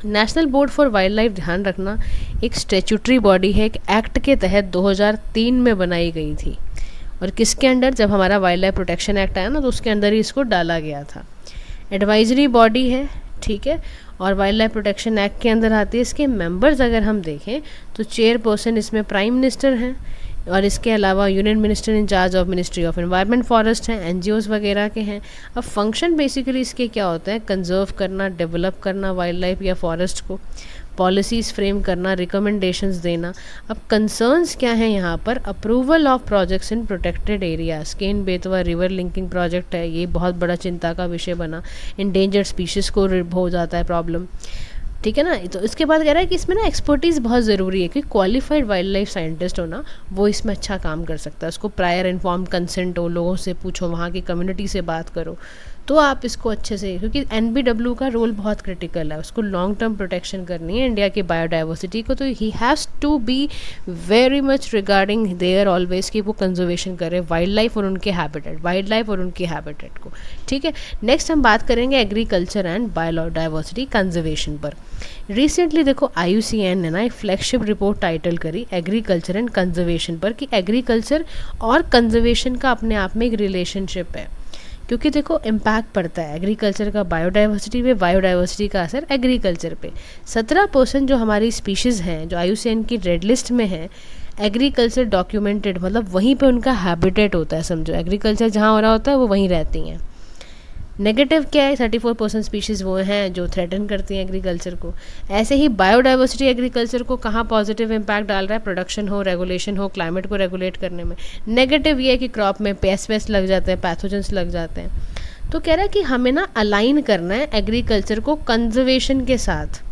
National board for wild life, ध्यान रखना, एक स्टैट्यूटरी बॉडी है, एक एक्ट के तहत 2003 में बनाई गई थी। और किसके अंडर, जब हमारा वाइल्ड लाइफ प्रोटेक्शन एक्ट आया ना, तो उसके अंदर ही इसको डाला गया था। एडवाइजरी बॉडी है, ठीक है, और वाइल्ड लाइफ प्रोटेक्शन एक्ट के अंदर आती है। इसके मेंबर्स अगर हम देखें तो चेयरपर्सन इसमें प्राइम मिनिस्टर हैं, और इसके अलावा union minister in charge of ministry of environment forest हैं, NGOs वगैरह के हैं। अब फंक्शन बेसिकली इसके क्या होते हैं, कंजर्व करना, डेवलप करना वाइल्ड लाइफ या फॉरेस्ट को, पॉलिसीज़ फ्रेम करना, रिकमेंडेशंस देना। अब कंसर्न्स क्या हैं यहाँ पर, approval of projects in protected areas. Ken Betwa river linking project है, ये बहुत बड़ा चिंता का विषय बना। इंडेंजर्ड स्पीशीज़ को हो जाता है प्रॉब्लम, ठीक है ना। तो इसके बाद कह रहा है कि इसमें ना एक्सपर्टीज़ बहुत ज़रूरी है, क्योंकि क्वालिफाइड वाइल्ड लाइफ साइंटिस्ट हो ना, वो इसमें अच्छा काम कर सकता है। उसको प्रायर इन्फॉर्म्ड कंसेंट हो, लोगों से पूछो, वहाँ की कम्युनिटी से बात करो, तो आप इसको अच्छे से, क्योंकि NBW का रोल बहुत क्रिटिकल है, उसको लॉन्ग टर्म प्रोटेक्शन करनी है इंडिया की बायोडाइवर्सिटी को। तो he has to be very much regarding their always कि वो कंजर्वेशन करे वाइल्ड लाइफ और उनके हैबिटेट, वाइल्ड लाइफ और उनके हैबिटेट को, ठीक है। नेक्स्ट हम बात करेंगे एग्रीकल्चर एंड बायोडाइवर्सिटी कंजर्वेशन पर। रिसेंटली देखो IUCN ने ना एक फ्लैगशिप रिपोर्ट टाइटल करी एग्रीकल्चर एंड कंजर्वेशन पर, कि एग्रीकल्चर और कंजर्वेशन का अपने आप में एक रिलेशनशिप है। क्योंकि देखो इम्पैक्ट पड़ता है एग्रीकल्चर का बायोडाइवर्सिटी पे, बायोडाइवर्सिटी का असर एग्रीकल्चर पे। 17% जो हमारी स्पीशीज़ हैं जो IUCN की रेड लिस्ट में है, एग्रीकल्चर डॉक्यूमेंटेड, मतलब वहीं पे उनका हैबिटेट होता है। समझो एग्रीकल्चर जहाँ हो रहा होता है वो वहीं रहती हैं। नेगेटिव क्या है, 34% स्पीशीज़ वो हैं जो थ्रेटन करती हैं एग्रीकल्चर को। ऐसे ही बायोडाइवर्सिटी एग्रीकल्चर को कहाँ पॉजिटिव इम्पैक्ट डाल रहा है, प्रोडक्शन हो, रेगुलेशन हो, क्लाइमेट को रेगुलेट करने में। नेगेटिव ये है कि क्रॉप में पेस्ट वेस्ट लग जाते हैं, पैथोजेंस लग जाते हैं। तो कह रहा है कि हमें ना अलाइन करना है एग्रीकल्चर को कंजर्वेशन के साथ।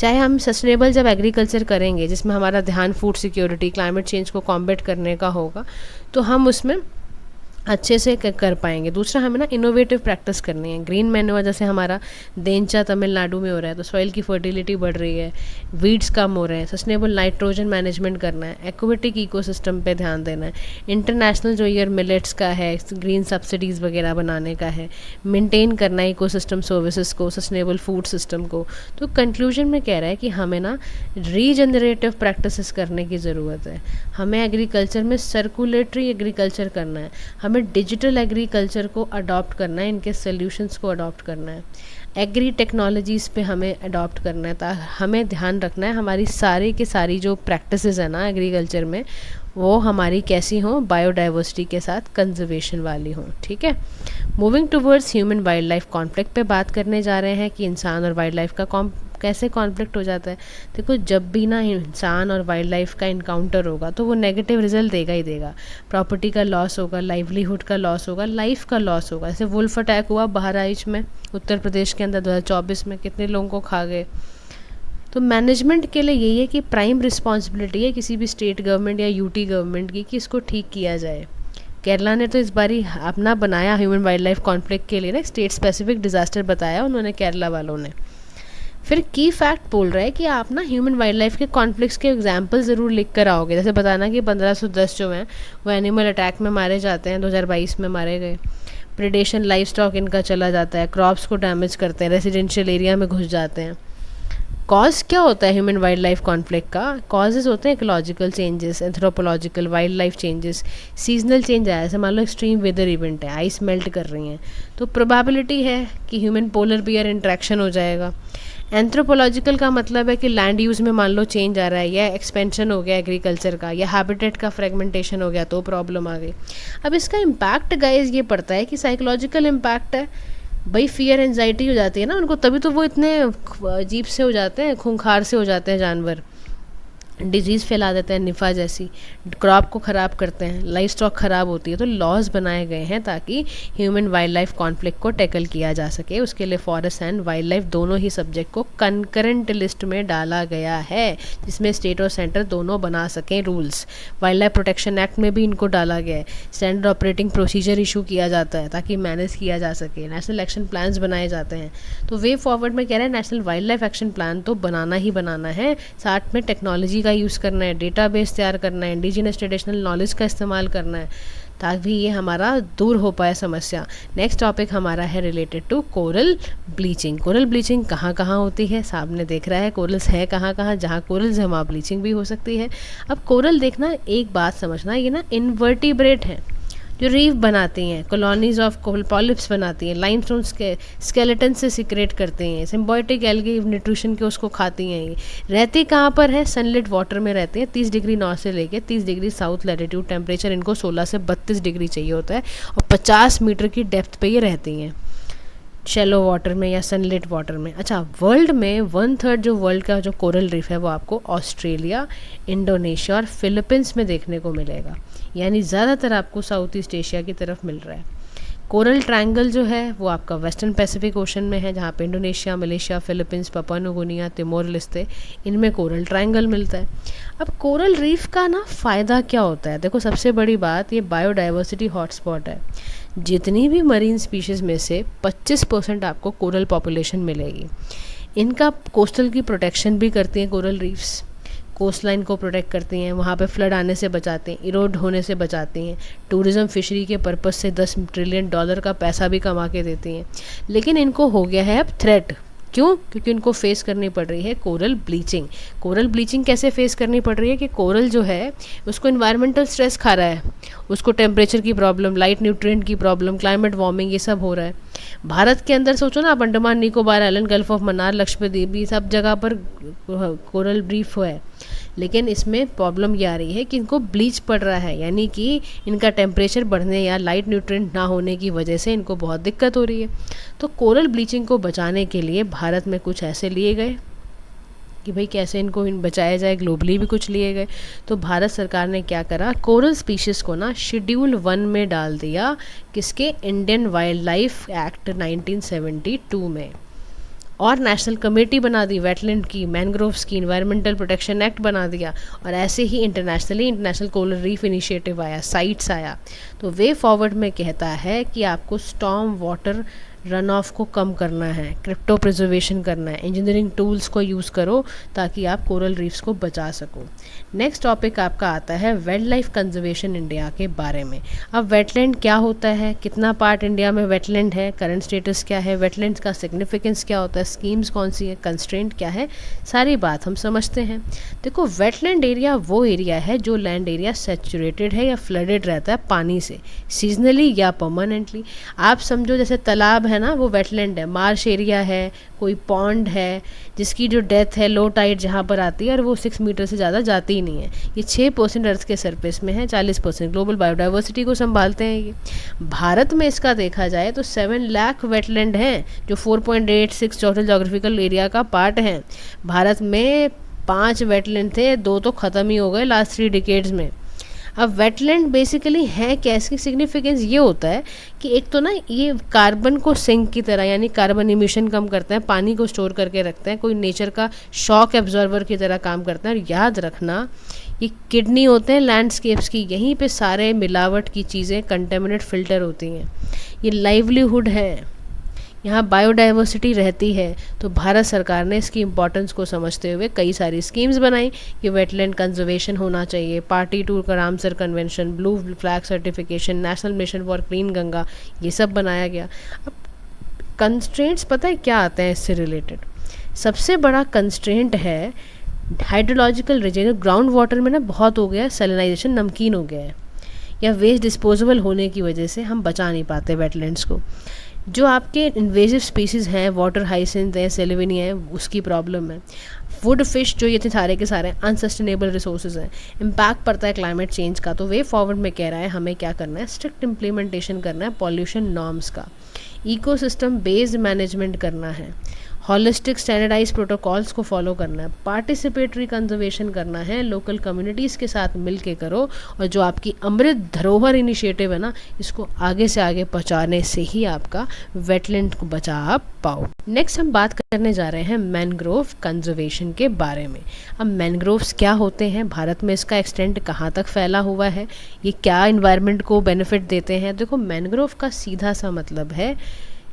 चाहे हम सस्टेनेबल जब एग्रीकल्चर करेंगे, जिसमें हमारा ध्यान फूड सिक्योरिटी, क्लाइमेट चेंज को कॉम्बैट करने का होगा, तो हम उसमें अच्छे से कर पाएंगे। दूसरा, हमें ना इनोवेटिव प्रैक्टिस करनी है। ग्रीन मैन्योर जैसे हमारा देंचा तमिलनाडु में हो रहा है, तो सॉइल की फर्टिलिटी बढ़ रही है, वीड्स कम हो रहे हैं। सस्टेनेबल नाइट्रोजन मैनेजमेंट करना है, एक्वेटिक इकोसिस्टम पे ध्यान देना है। इंटरनेशनल जो ईयर मिलेट्स का है, ग्रीन सब्सिडीज़ वगैरह बनाने का है, मेंटेन करना है इकोसिस्टम सर्विसेज को, सस्टेनेबल फूड सिस्टम को। तो कंक्लूजन में कह रहा है कि हमें ना रीजनरेटिव प्रैक्टिसेस करने की ज़रूरत है। हमें एग्रीकल्चर में सर्कुलेटरी एग्रीकल्चर करना है, हमें डिजिटल एग्रीकल्चर को अडॉप्ट करना है, इनके सॉल्यूशंस को अडॉप्ट करना है, एग्री टेक्नोलॉजीज़ पे हमें अडॉप्ट करना है। हमें ध्यान रखना है हमारी सारी की सारी जो प्रैक्टिसेस है ना एग्रीकल्चर में, वो हमारी कैसी हों, बायोडाइवर्सिटी के साथ कंजर्वेशन वाली हों। ठीक है, moving towards human wild life conflict पे बात करने जा रहे हैं कि इंसान और वाइल्ड लाइफ का कैसे कॉन्फ्लिक्ट हो जाता है। देखो, जब भी ना इंसान और वाइल्ड लाइफ का इनकाउंटर होगा तो वो नेगेटिव रिजल्ट देगा ही देगा। प्रॉपर्टी का लॉस होगा, लाइवलीहुड का लॉस होगा, लाइफ का लॉस होगा। जैसे वुल्फ अटैक हुआ बहराइच में, उत्तर प्रदेश के अंदर 2024 में, कितने लोगों को खा गए। तो मैनेजमेंट के लिए यही है कि प्राइम रिस्पॉन्सिबिलिटी है किसी भी स्टेट गवर्नमेंट या यूटी गवर्नमेंट की कि इसको ठीक किया जाए। केरला ने तो इस बारी अपना बनाया ह्यूमन वाइल्ड लाइफ कॉन्फ्लिक्ट के लिए ना स्टेट स्पेसिफिक डिज़ास्टर बताया उन्होंने, केरला वालों ने। फिर की फैक्ट बोल रहा है कि आप ना ह्यूमन वाइल्ड लाइफ के कॉन्फ्लिक्ट्स के एग्जाम्पल ज़रूर लिख कर आओगे। जैसे बताना कि 1510 जो हैं वो एनिमल अटैक में मारे जाते हैं, 2022 में मारे गए। प्रेडेशन लाइफ स्टॉक इनका चला जाता है, क्रॉप्स को डैमेज करते हैं, रेजिडेंशियल एरिया में घुस जाते हैं। कॉज क्या होता है ह्यूमन वाइल्ड लाइफ कॉन्फ्लिक्ट का? कॉजेज़ होते हैं ecological changes, anthropological, wild life changes, seasonal change आया, जैसे मान लो एक्सट्रीम वेदर इवेंट है, आइस मेल्ट कर रही हैं, तो प्रोबेबिलिटी है कि ह्यूमन पोलर बियर इंट्रैक्शन हो जाएगा। एंथ्रोपोलॉजिकल का मतलब है कि लैंड यूज़ में मान लो चेंज आ रहा है, या एक्सपेंशन हो गया एग्रीकल्चर का, या हैबिटेट का फ्रेगमेंटेशन हो गया तो प्रॉब्लम आ गई। अब इसका इम्पैक्ट गाइस ये पड़ता है कि साइकोलॉजिकल इम्पैक्ट है भाई, फियर एंजाइटी हो जाती है ना उनको, तभी तो वो इतने अजीब से हो जाते हैं, खूंखार से हो जाते हैं जानवर, डिजीज़ फैला देते हैं निफा जैसी, क्रॉप को ख़राब करते हैं, लाइफ स्टॉक ख़राब होती है। तो लॉज बनाए गए हैं ताकि ह्यूमन वाइल्ड लाइफ कॉन्फ्लिक्ट को टैकल किया जा सके। उसके लिए फॉरेस्ट एंड वाइल्ड लाइफ दोनों ही सब्जेक्ट को कंकरेंट लिस्ट में डाला गया है, जिसमें स्टेट और सेंटर दोनों बना सकें rules. Wild life protection act में भी इनको डाला गया है। स्टैंडर्ड ऑपरेटिंग प्रोसीजर इशू किया जाता है ताकि मैनेज किया जा सके। नेशनल एक्शन प्लान्स बनाए जाते हैं। तो वे फॉरवर्ड में कह रहे हैं national wild life action plan तो बनाना ही बनाना है, साथ में टेक्नोलॉजी का यूज़ करना है, डेटाबेस तैयार करना है, इंडिजिनस ट्रेडिशनल नॉलेज का इस्तेमाल करना है ताकि ये हमारा दूर हो पाए समस्या। नेक्स्ट टॉपिक हमारा है related to coral bleaching. Coral bleaching कहाँ कहाँ होती है, सामने देख रहा है कोरल्स है कहाँ कहाँ, जहाँ कोरल्स है वहाँ ब्लीचिंग भी हो सकती है। अब कोरल देखना, एक बात समझना, ये ना इनवर्टिब्रेट है जो रीफ बनाती हैं, कॉलोनीज ऑफ पॉलिप्स बनाती हैं, लाइमस्टोन स्केलेटन से सिक्रेट करते हैं, सिम्बायोटिक एल्गी न्यूट्रिशन के उसको खाती हैं। ये रहती कहाँ पर है? सनलिट वाटर में रहते हैं। 30 डिग्री नॉर्थ से लेके 30 डिग्री साउथ लैटिट्यूड, टेम्परेचर इनको 16 से 32 डिग्री चाहिए होता है, और 50 मीटर की डेप्थ पे ये रहती हैं, शैलो वाटर में या सनलिट वाटर में। अच्छा, वर्ल्ड में 1/3 जो वर्ल्ड का जो कोरल रीफ है वो आपको ऑस्ट्रेलिया, इंडोनेशिया और फिलीपींस में देखने को मिलेगा, यानी ज़्यादातर आपको साउथ ईस्ट एशिया की तरफ मिल रहा है। कोरल ट्रायंगल जो है वो आपका वेस्टर्न पैसिफिक ओशन में है, जहाँ पे Indonesia, Malaysia, Philippines, Papua New Guinea, Timor Leste, इनमें कोरल ट्रायंगल मिलता है। अब कोरल रीफ का ना फ़ायदा क्या होता है? देखो, सबसे बड़ी बात, ये बायोडाइवर्सिटी हॉटस्पॉट है। जितनी भी मरीन स्पीशीज़ में से 25% आपको कोरल पॉपुलेशन मिलेगी। इनका कोस्टल की प्रोटेक्शन भी करती हैं कोरल रीफ्स, कोस्ट लाइन को प्रोटेक्ट करती हैं, वहाँ पे फ्लड आने से बचाते हैं, इरोड होने से बचाती हैं, टूरिज़्म फिशरी के पर्पस से $10 ट्रिलियन का पैसा भी कमा के देती हैं। लेकिन इनको हो गया है अब थ्रेट। क्यों? क्योंकि उनको फेस करनी पड़ रही है कोरल ब्लीचिंग। कोरल ब्लीचिंग कैसे फेस करनी पड़ रही है कि कोरल जो है उसको इन्वायरमेंटल स्ट्रेस खा रहा है, उसको टेम्परेचर की प्रॉब्लम, लाइट न्यूट्रिएंट की प्रॉब्लम, क्लाइमेट वार्मिंग, ये सब हो रहा है। भारत के अंदर सोचो ना, आप Andaman Nicobar island, gulf of Mannar, Lakshadweep, ये सब जगह पर कोरल रीफ है, लेकिन इसमें प्रॉब्लम ये आ रही है कि इनको ब्लीच पड़ रहा है, यानी कि इनका टेम्परेचर बढ़ने या लाइट न्यूट्रिएंट ना होने की वजह से इनको बहुत दिक्कत हो रही है। तो कोरल ब्लीचिंग को बचाने के लिए भारत में कुछ ऐसे लिए गए कि भाई कैसे इनको बचाया जाए, ग्लोबली भी कुछ लिए गए। तो भारत सरकार ने क्या करा, कोरल स्पीशीज़ को ना शेड्यूल 1 में डाल दिया, किसके? इंडियन वाइल्ड लाइफ एक्ट 1972 में। और नेशनल कमेटी बना दी वेटलैंड की, मैनग्रोव्स की, इन्वायरमेंटल प्रोटेक्शन एक्ट बना दिया, और ऐसे ही इंटरनेशनल कोरल रीफ इनिशिएटिव आया, साइट्स आया। तो वे फॉरवर्ड में कहता है कि आपको स्टॉर्म वाटर रन ऑफ को कम करना है, क्रिप्टो प्रिजर्वेशन करना है, इंजीनियरिंग टूल्स को यूज़ करो ताकि आप कोरल रीफ्स को बचा सको। नेक्स्ट टॉपिक आपका आता है वाइल्ड लाइफ कंजर्वेशन इंडिया के बारे में। अब वेटलैंड क्या होता है, कितना पार्ट इंडिया में वेटलैंड है, करंट स्टेटस क्या है, वेटलैंड का सिग्निफिकेंस क्या होता है, स्कीम्स कौन सी है, कंस्ट्रेंट क्या है, सारी बात हम समझते हैं। देखो, वेटलैंड एरिया वो एरिया है जो लैंड एरिया सेचुरेटेड है या फ्लडेड रहता है पानी से, सीजनली या परमानेंटली। आप समझो जैसे तालाब है ना, वो वेटलैंड है, मार्श एरिया है, कोई पॉन्ड है जिसकी जो डेथ है लो टाइड जहाँ पर आती है और वो 6 मीटर से ज़्यादा जाती ही नहीं है। ये 6% अर्थ के सरफेस में है, 40% ग्लोबल बायोडाइवर्सिटी को संभालते हैं ये। भारत में इसका देखा जाए तो 7 लाख वेटलैंड हैं जो 4.86 टोटल जोग्राफिकल एरिया का पार्ट हैं। भारत में 5 वेटलैंड थे, 2 तो ख़त्म ही हो गए लास्ट 3 डिकेड्स में। अब वेटलैंड बेसिकली है क्या, इसकी सिग्निफिकेंस ये होता है कि एक तो ना ये कार्बन को सिंक की तरह, यानी कार्बन इमिशन कम करते हैं, पानी को स्टोर करके रखते हैं, कोई नेचर का शॉक एब्जॉर्वर की तरह काम करते हैं। और याद रखना, ये किडनी होते हैं लैंडस्केप्स की, यहीं पे सारे मिलावट की चीज़ें कंटेमिनेट फिल्टर होती हैं। ये लाइवलीहुड है, यहाँ बायोडाइवर्सिटी रहती है। तो भारत सरकार ने इसकी इम्पोर्टेंस को समझते हुए कई सारी स्कीम्स बनाई कि वेटलैंड कंजर्वेशन होना चाहिए, party to Ramsar convention, blue flag certification, national mission for clean Ganga, ये सब बनाया गया। अब कंस्ट्रेंट्स पता है क्या आते हैं इससे रिलेटेड? सबसे बड़ा कंस्ट्रेंट है हाइड्रोलॉजिकल रीजन, ग्राउंड वाटर में ना बहुत हो गया है सैलिनाइजेशन, नमकीन हो गया है, या वेस्ट डिस्पोजेबल होने की वजह से हम बचा नहीं पाते वेटलैंड्स को। जो आपके इन्वेजिव स्पीसीज़ हैं, वाटर हाइसिंथ है, सेलिविनिया है, उसकी प्रॉब्लम है। वुड फिश जो ये थे सारे के सारे अनसस्टेनेबल रिसोर्सेज हैं। इम्पैक्ट पड़ता है क्लाइमेट चेंज का। तो वे फॉरवर्ड में कह रहा है हमें क्या करना है, स्ट्रिक्ट इम्प्लीमेंटेशन करना है पॉल्यूशन नॉर्म्स का, इकोसिस्टम बेस्ड मैनेजमेंट करना है, हॉलिस्टिक स्टैंडर्डाइज प्रोटोकॉल्स को फॉलो करना है, पार्टिसिपेटरी कंजर्वेशन करना है, लोकल कम्युनिटीज़ के साथ मिल के करो, और जो आपकी अमृत धरोहर इनिशिएटिव है ना, इसको आगे से आगे पहुँचाने से ही आपका वेटलैंड को बचा पाओ। नेक्स्ट हम बात करने जा रहे हैं मैनग्रोव कंजर्वेशन के बारे में। अब मैनग्रोव्स क्या होते हैं, भारत में इसका एक्सटेंट कहाँ तक फैला हुआ है, ये क्या इन्वायरमेंट को बेनिफिट देते हैं। देखो, मैनग्रोव का सीधा सा मतलब है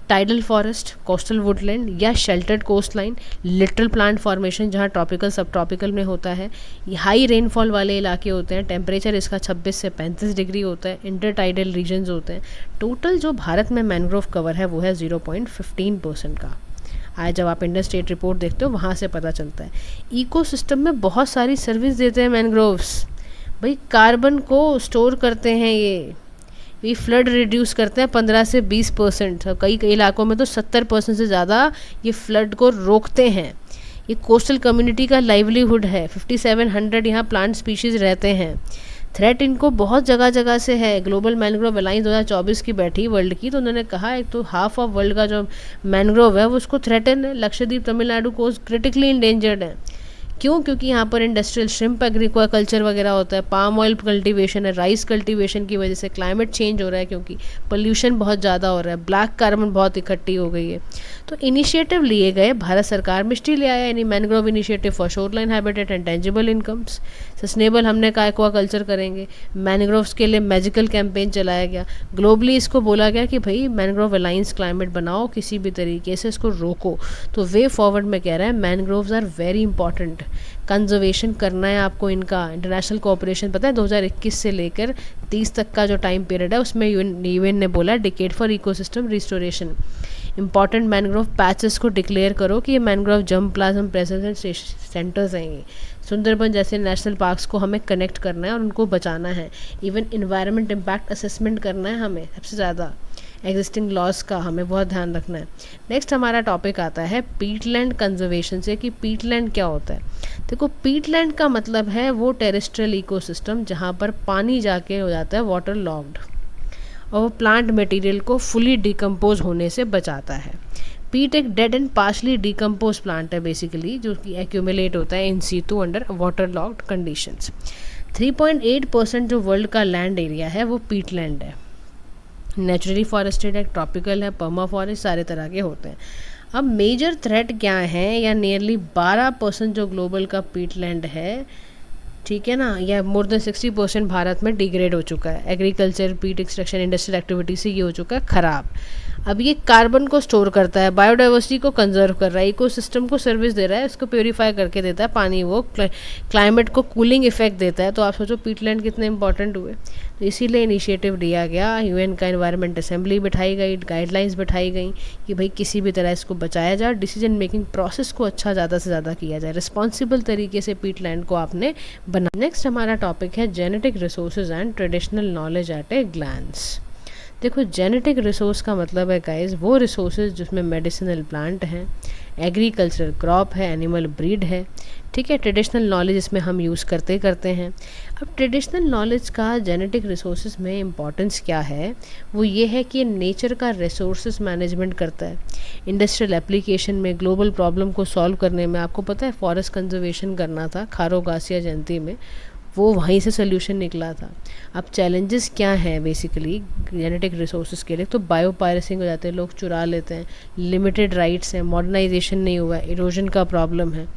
टाइडल फॉरेस्ट, कोस्टल वुडलैंड या sheltered coastline, littoral plant formation जहाँ ट्रॉपिकल सब ट्रॉपिकल में होता है, ये हाई रेनफॉल वाले इलाके होते हैं, टेम्परेचर इसका 26 से 35 डिग्री होता है, इंटरटाइडल रीजन्स होते हैं। टोटल जो भारत में मैनग्रोव कवर है वो है 0.15% का। आज जब आप इंडियन स्टेट रिपोर्ट देखते हो वहाँ से पता चलता है। इकोसिस्टम में बहुत सारी सर्विस देते हैं मैनग्रोव्स। भाई, कार्बन को स्टोर करते हैं, ये फ्लड रिड्यूस करते हैं 15 से 20%, कई इलाकों में तो 70% से ज़्यादा ये फ्लड को रोकते हैं। ये कोस्टल कम्युनिटी का लाइवलीहुड है, 5700 यहाँ प्लांट स्पीशीज़ रहते हैं। थ्रेट इनको बहुत जगह जगह से है। ग्लोबल मैनग्रोव अलायंस 2024 की बैठी वर्ल्ड की, तो उन्होंने कहा एक तो हाफ ऑफ वर्ल्ड का जो मैनग्रोव है वो उसको थ्रेटन है। Lakshadweep, Tamil Nadu coast critically endangered है। क्यों? क्योंकि यहाँ पर इंडस्ट्रियल श्रिम्प एग्रीकल्चर वगैरह होता है, पाम ऑयल कल्टीवेशन है, राइस कल्टीवेशन की वजह से क्लाइमेट चेंज हो रहा है, क्योंकि पोल्यूशन बहुत ज़्यादा हो रहा है, ब्लैक कार्बन बहुत इकट्ठी हो गई है। तो इनिशिएटिव लिए गए, भारत सरकार मिस्ट्री ले आया, यानी mangrove initiative for shoreline habitat and tangible incomes. Sustainable हमने कहा एक्वाकल्चर करेंगे, मैनग्रोव्स के लिए मैजिकल कैंपेन चलाया गया। ग्लोबली इसको बोला गया कि भाई मैनग्रोव अलायंस क्लाइमेट बनाओ, किसी भी तरीके से इसको रोको। तो वे फॉरवर्ड में कह रहा है mangroves are very important, conservation करना है आपको इनका। इंटरनेशनल कोऑपरेशन पता है 2021 से लेकर 30 तक का जो टाइम पीरियड है उसमें यूएन ने बोला decade for ecosystem restoration. Important mangrove patches को डिक्लेयर करो कि ये mangrove germ plasm presence centres हैं। ये सुंदरबन जैसे नेशनल पार्क्स को हमें कनेक्ट करना है और उनको बचाना है। इवन इन्वायरमेंट इम्पैक्ट असेसमेंट करना है हमें, सबसे ज़्यादा एग्जिस्टिंग लॉस का हमें बहुत ध्यान रखना है। नेक्स्ट हमारा टॉपिक आता है पीटलैंड कंजर्वेशन से, कि पीटलैंड क्या होता है। देखो, पीटलैंड का मतलब है वो टेरेस्ट्रियल इकोसिस्टम जहाँ पर पानी जाके हो जाता है वाटर लॉक्ड, और वो प्लांट मटेरियल को फुली डिकम्पोज होने से बचाता है। पीट एक dead and partially decompose plant है बेसिकली, जो कि एक्यूमुलेट होता है in situ under water locked conditions. 3.8% जो वर्ल्ड का लैंड एरिया है वो पीटलैंड है। नेचुरली फॉरेस्टेड है, ट्रॉपिकल है, पर्मा फॉरेस्ट, सारे तरह के होते हैं। अब मेजर थ्रेट क्या है, या नियरली 12% जो ग्लोबल का पीटलैंड है, ठीक है ना, या मोर देन 60% भारत में डिग्रेड हो चुका है। एग्रीकल्चर, पीट एक्सट्रैक्शन, इंडस्ट्रियल एक्टिविटी से ये हो चुका है ख़राब। अब ये कार्बन को स्टोर करता है, बायोडाइवर्सिटी को कंजर्व कर रहा है, इकोसिस्टम को सर्विस दे रहा है, इसको प्योरीफाई करके देता है पानी, वो क्लाइमेट को कूलिंग इफेक्ट देता है। तो आप सोचो पीटलैंड कितने इंपॉर्टेंट हुए। तो इसीलिए इनिशिएटिव लिया गया, यूएन का एनवायरनमेंट असेंबली बिठाई गई, गाइडलाइंस बिठाई गई कि भाई किसी भी तरह इसको बचाया जाए, डिसीजन मेकिंग प्रोसेस को अच्छा ज़्यादा से ज़्यादा किया जाए, रिस्पॉन्सिबल तरीके से पीटलैंड को आपने बना। नेक्स्ट हमारा टॉपिक है genetic resources and traditional knowledge eight a glance. देखो जेनेटिक रिसोर्स का मतलब है गाइस वो रिसोर्सेज जिसमें मेडिसिनल प्लांट हैं, एग्रीकल्चरल क्रॉप है, एनिमल ब्रीड है, ठीक है। ट्रेडिशनल नॉलेज इसमें हम यूज़ करते हैं। अब ट्रेडिशनल नॉलेज का जेनेटिक रिसोर्सेज में इम्पॉर्टेंस क्या है, वो ये है कि नेचर का रिसोर्सेज मैनेजमेंट करता है। इंडस्ट्रियल एप्लीकेशन में, ग्लोबल प्रॉब्लम को सॉल्व करने में, आपको पता है फॉरेस्ट कंजर्वेशन करना था खारोगासिया जयंती में, वो वहीं से सोल्यूशन निकला था। अब चैलेंजेस क्या हैं बेसिकली जेनेटिक रिसोर्सेज के लिए, तो बायोपायरेसिंग हो जाते हैं, लोग चुरा लेते हैं, लिमिटेड राइट्स हैं, मॉडर्नाइजेशन नहीं हुआ है, इरोजन का प्रॉब्लम है,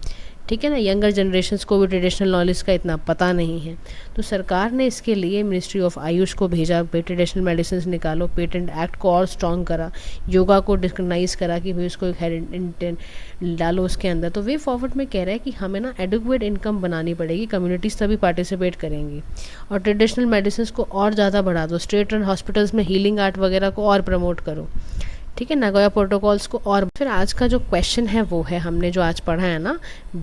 ठीक है ना। यंगर जनरेशन्स को भी ट्रेडिशनल नॉलेज का इतना पता नहीं है। तो सरकार ने इसके लिए मिनिस्ट्री ऑफ आयुष को भेजा, ट्रेडिशनल मेडिसिन निकालो, पेटेंट एक्ट को और स्ट्रॉन्ग करा, योगा को डिस्क्रिमिनाइज करा कि भाई उसको एक डालो उसके अंदर। तो वे फॉरवर्ड में कह रहा है कि हमें ना एडुक्वेट इनकम बनानी पड़ेगी, कम्युनिटीज़ तभी पार्टिसिपेट करेंगी, और ट्रेडिशनल मेडिसिन को और ज़्यादा बढ़ा दो, स्टेट रन हॉस्पिटल्स में हीलिंग आर्ट वगैरह को और प्रमोट करो, ठीक है, नागोया प्रोटोकॉल्स को। और फिर आज का जो क्वेश्चन है वो है, हमने जो आज पढ़ा है ना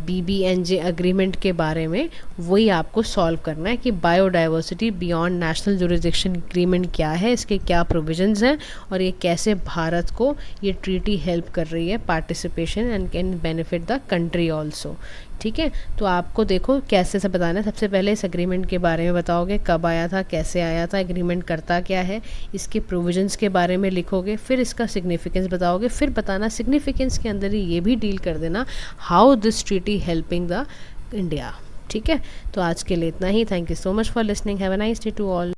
BBNJ अग्रीमेंट के बारे में, वही आपको सॉल्व करना है कि biodiversity beyond national jurisdiction agreement क्या है, इसके क्या प्रोविजंस हैं, और ये कैसे भारत को ये ट्रीटी हेल्प कर रही है participation and can benefit the country also, ठीक है। तो आपको देखो कैसे से बताना है। सबसे पहले इस एग्रीमेंट के बारे में बताओगे, कब आया था, कैसे आया था, एग्रीमेंट करता क्या है, इसके प्रोविजंस के बारे में लिखोगे, फिर इसका सिग्निफिकेंस बताओगे, फिर बताना सिग्निफिकेंस के अंदर ही ये भी डील कर देना how this treaty helping the India, ठीक है। तो आज के लिए इतना ही। Thank you so much for listening. Have a nice day to all.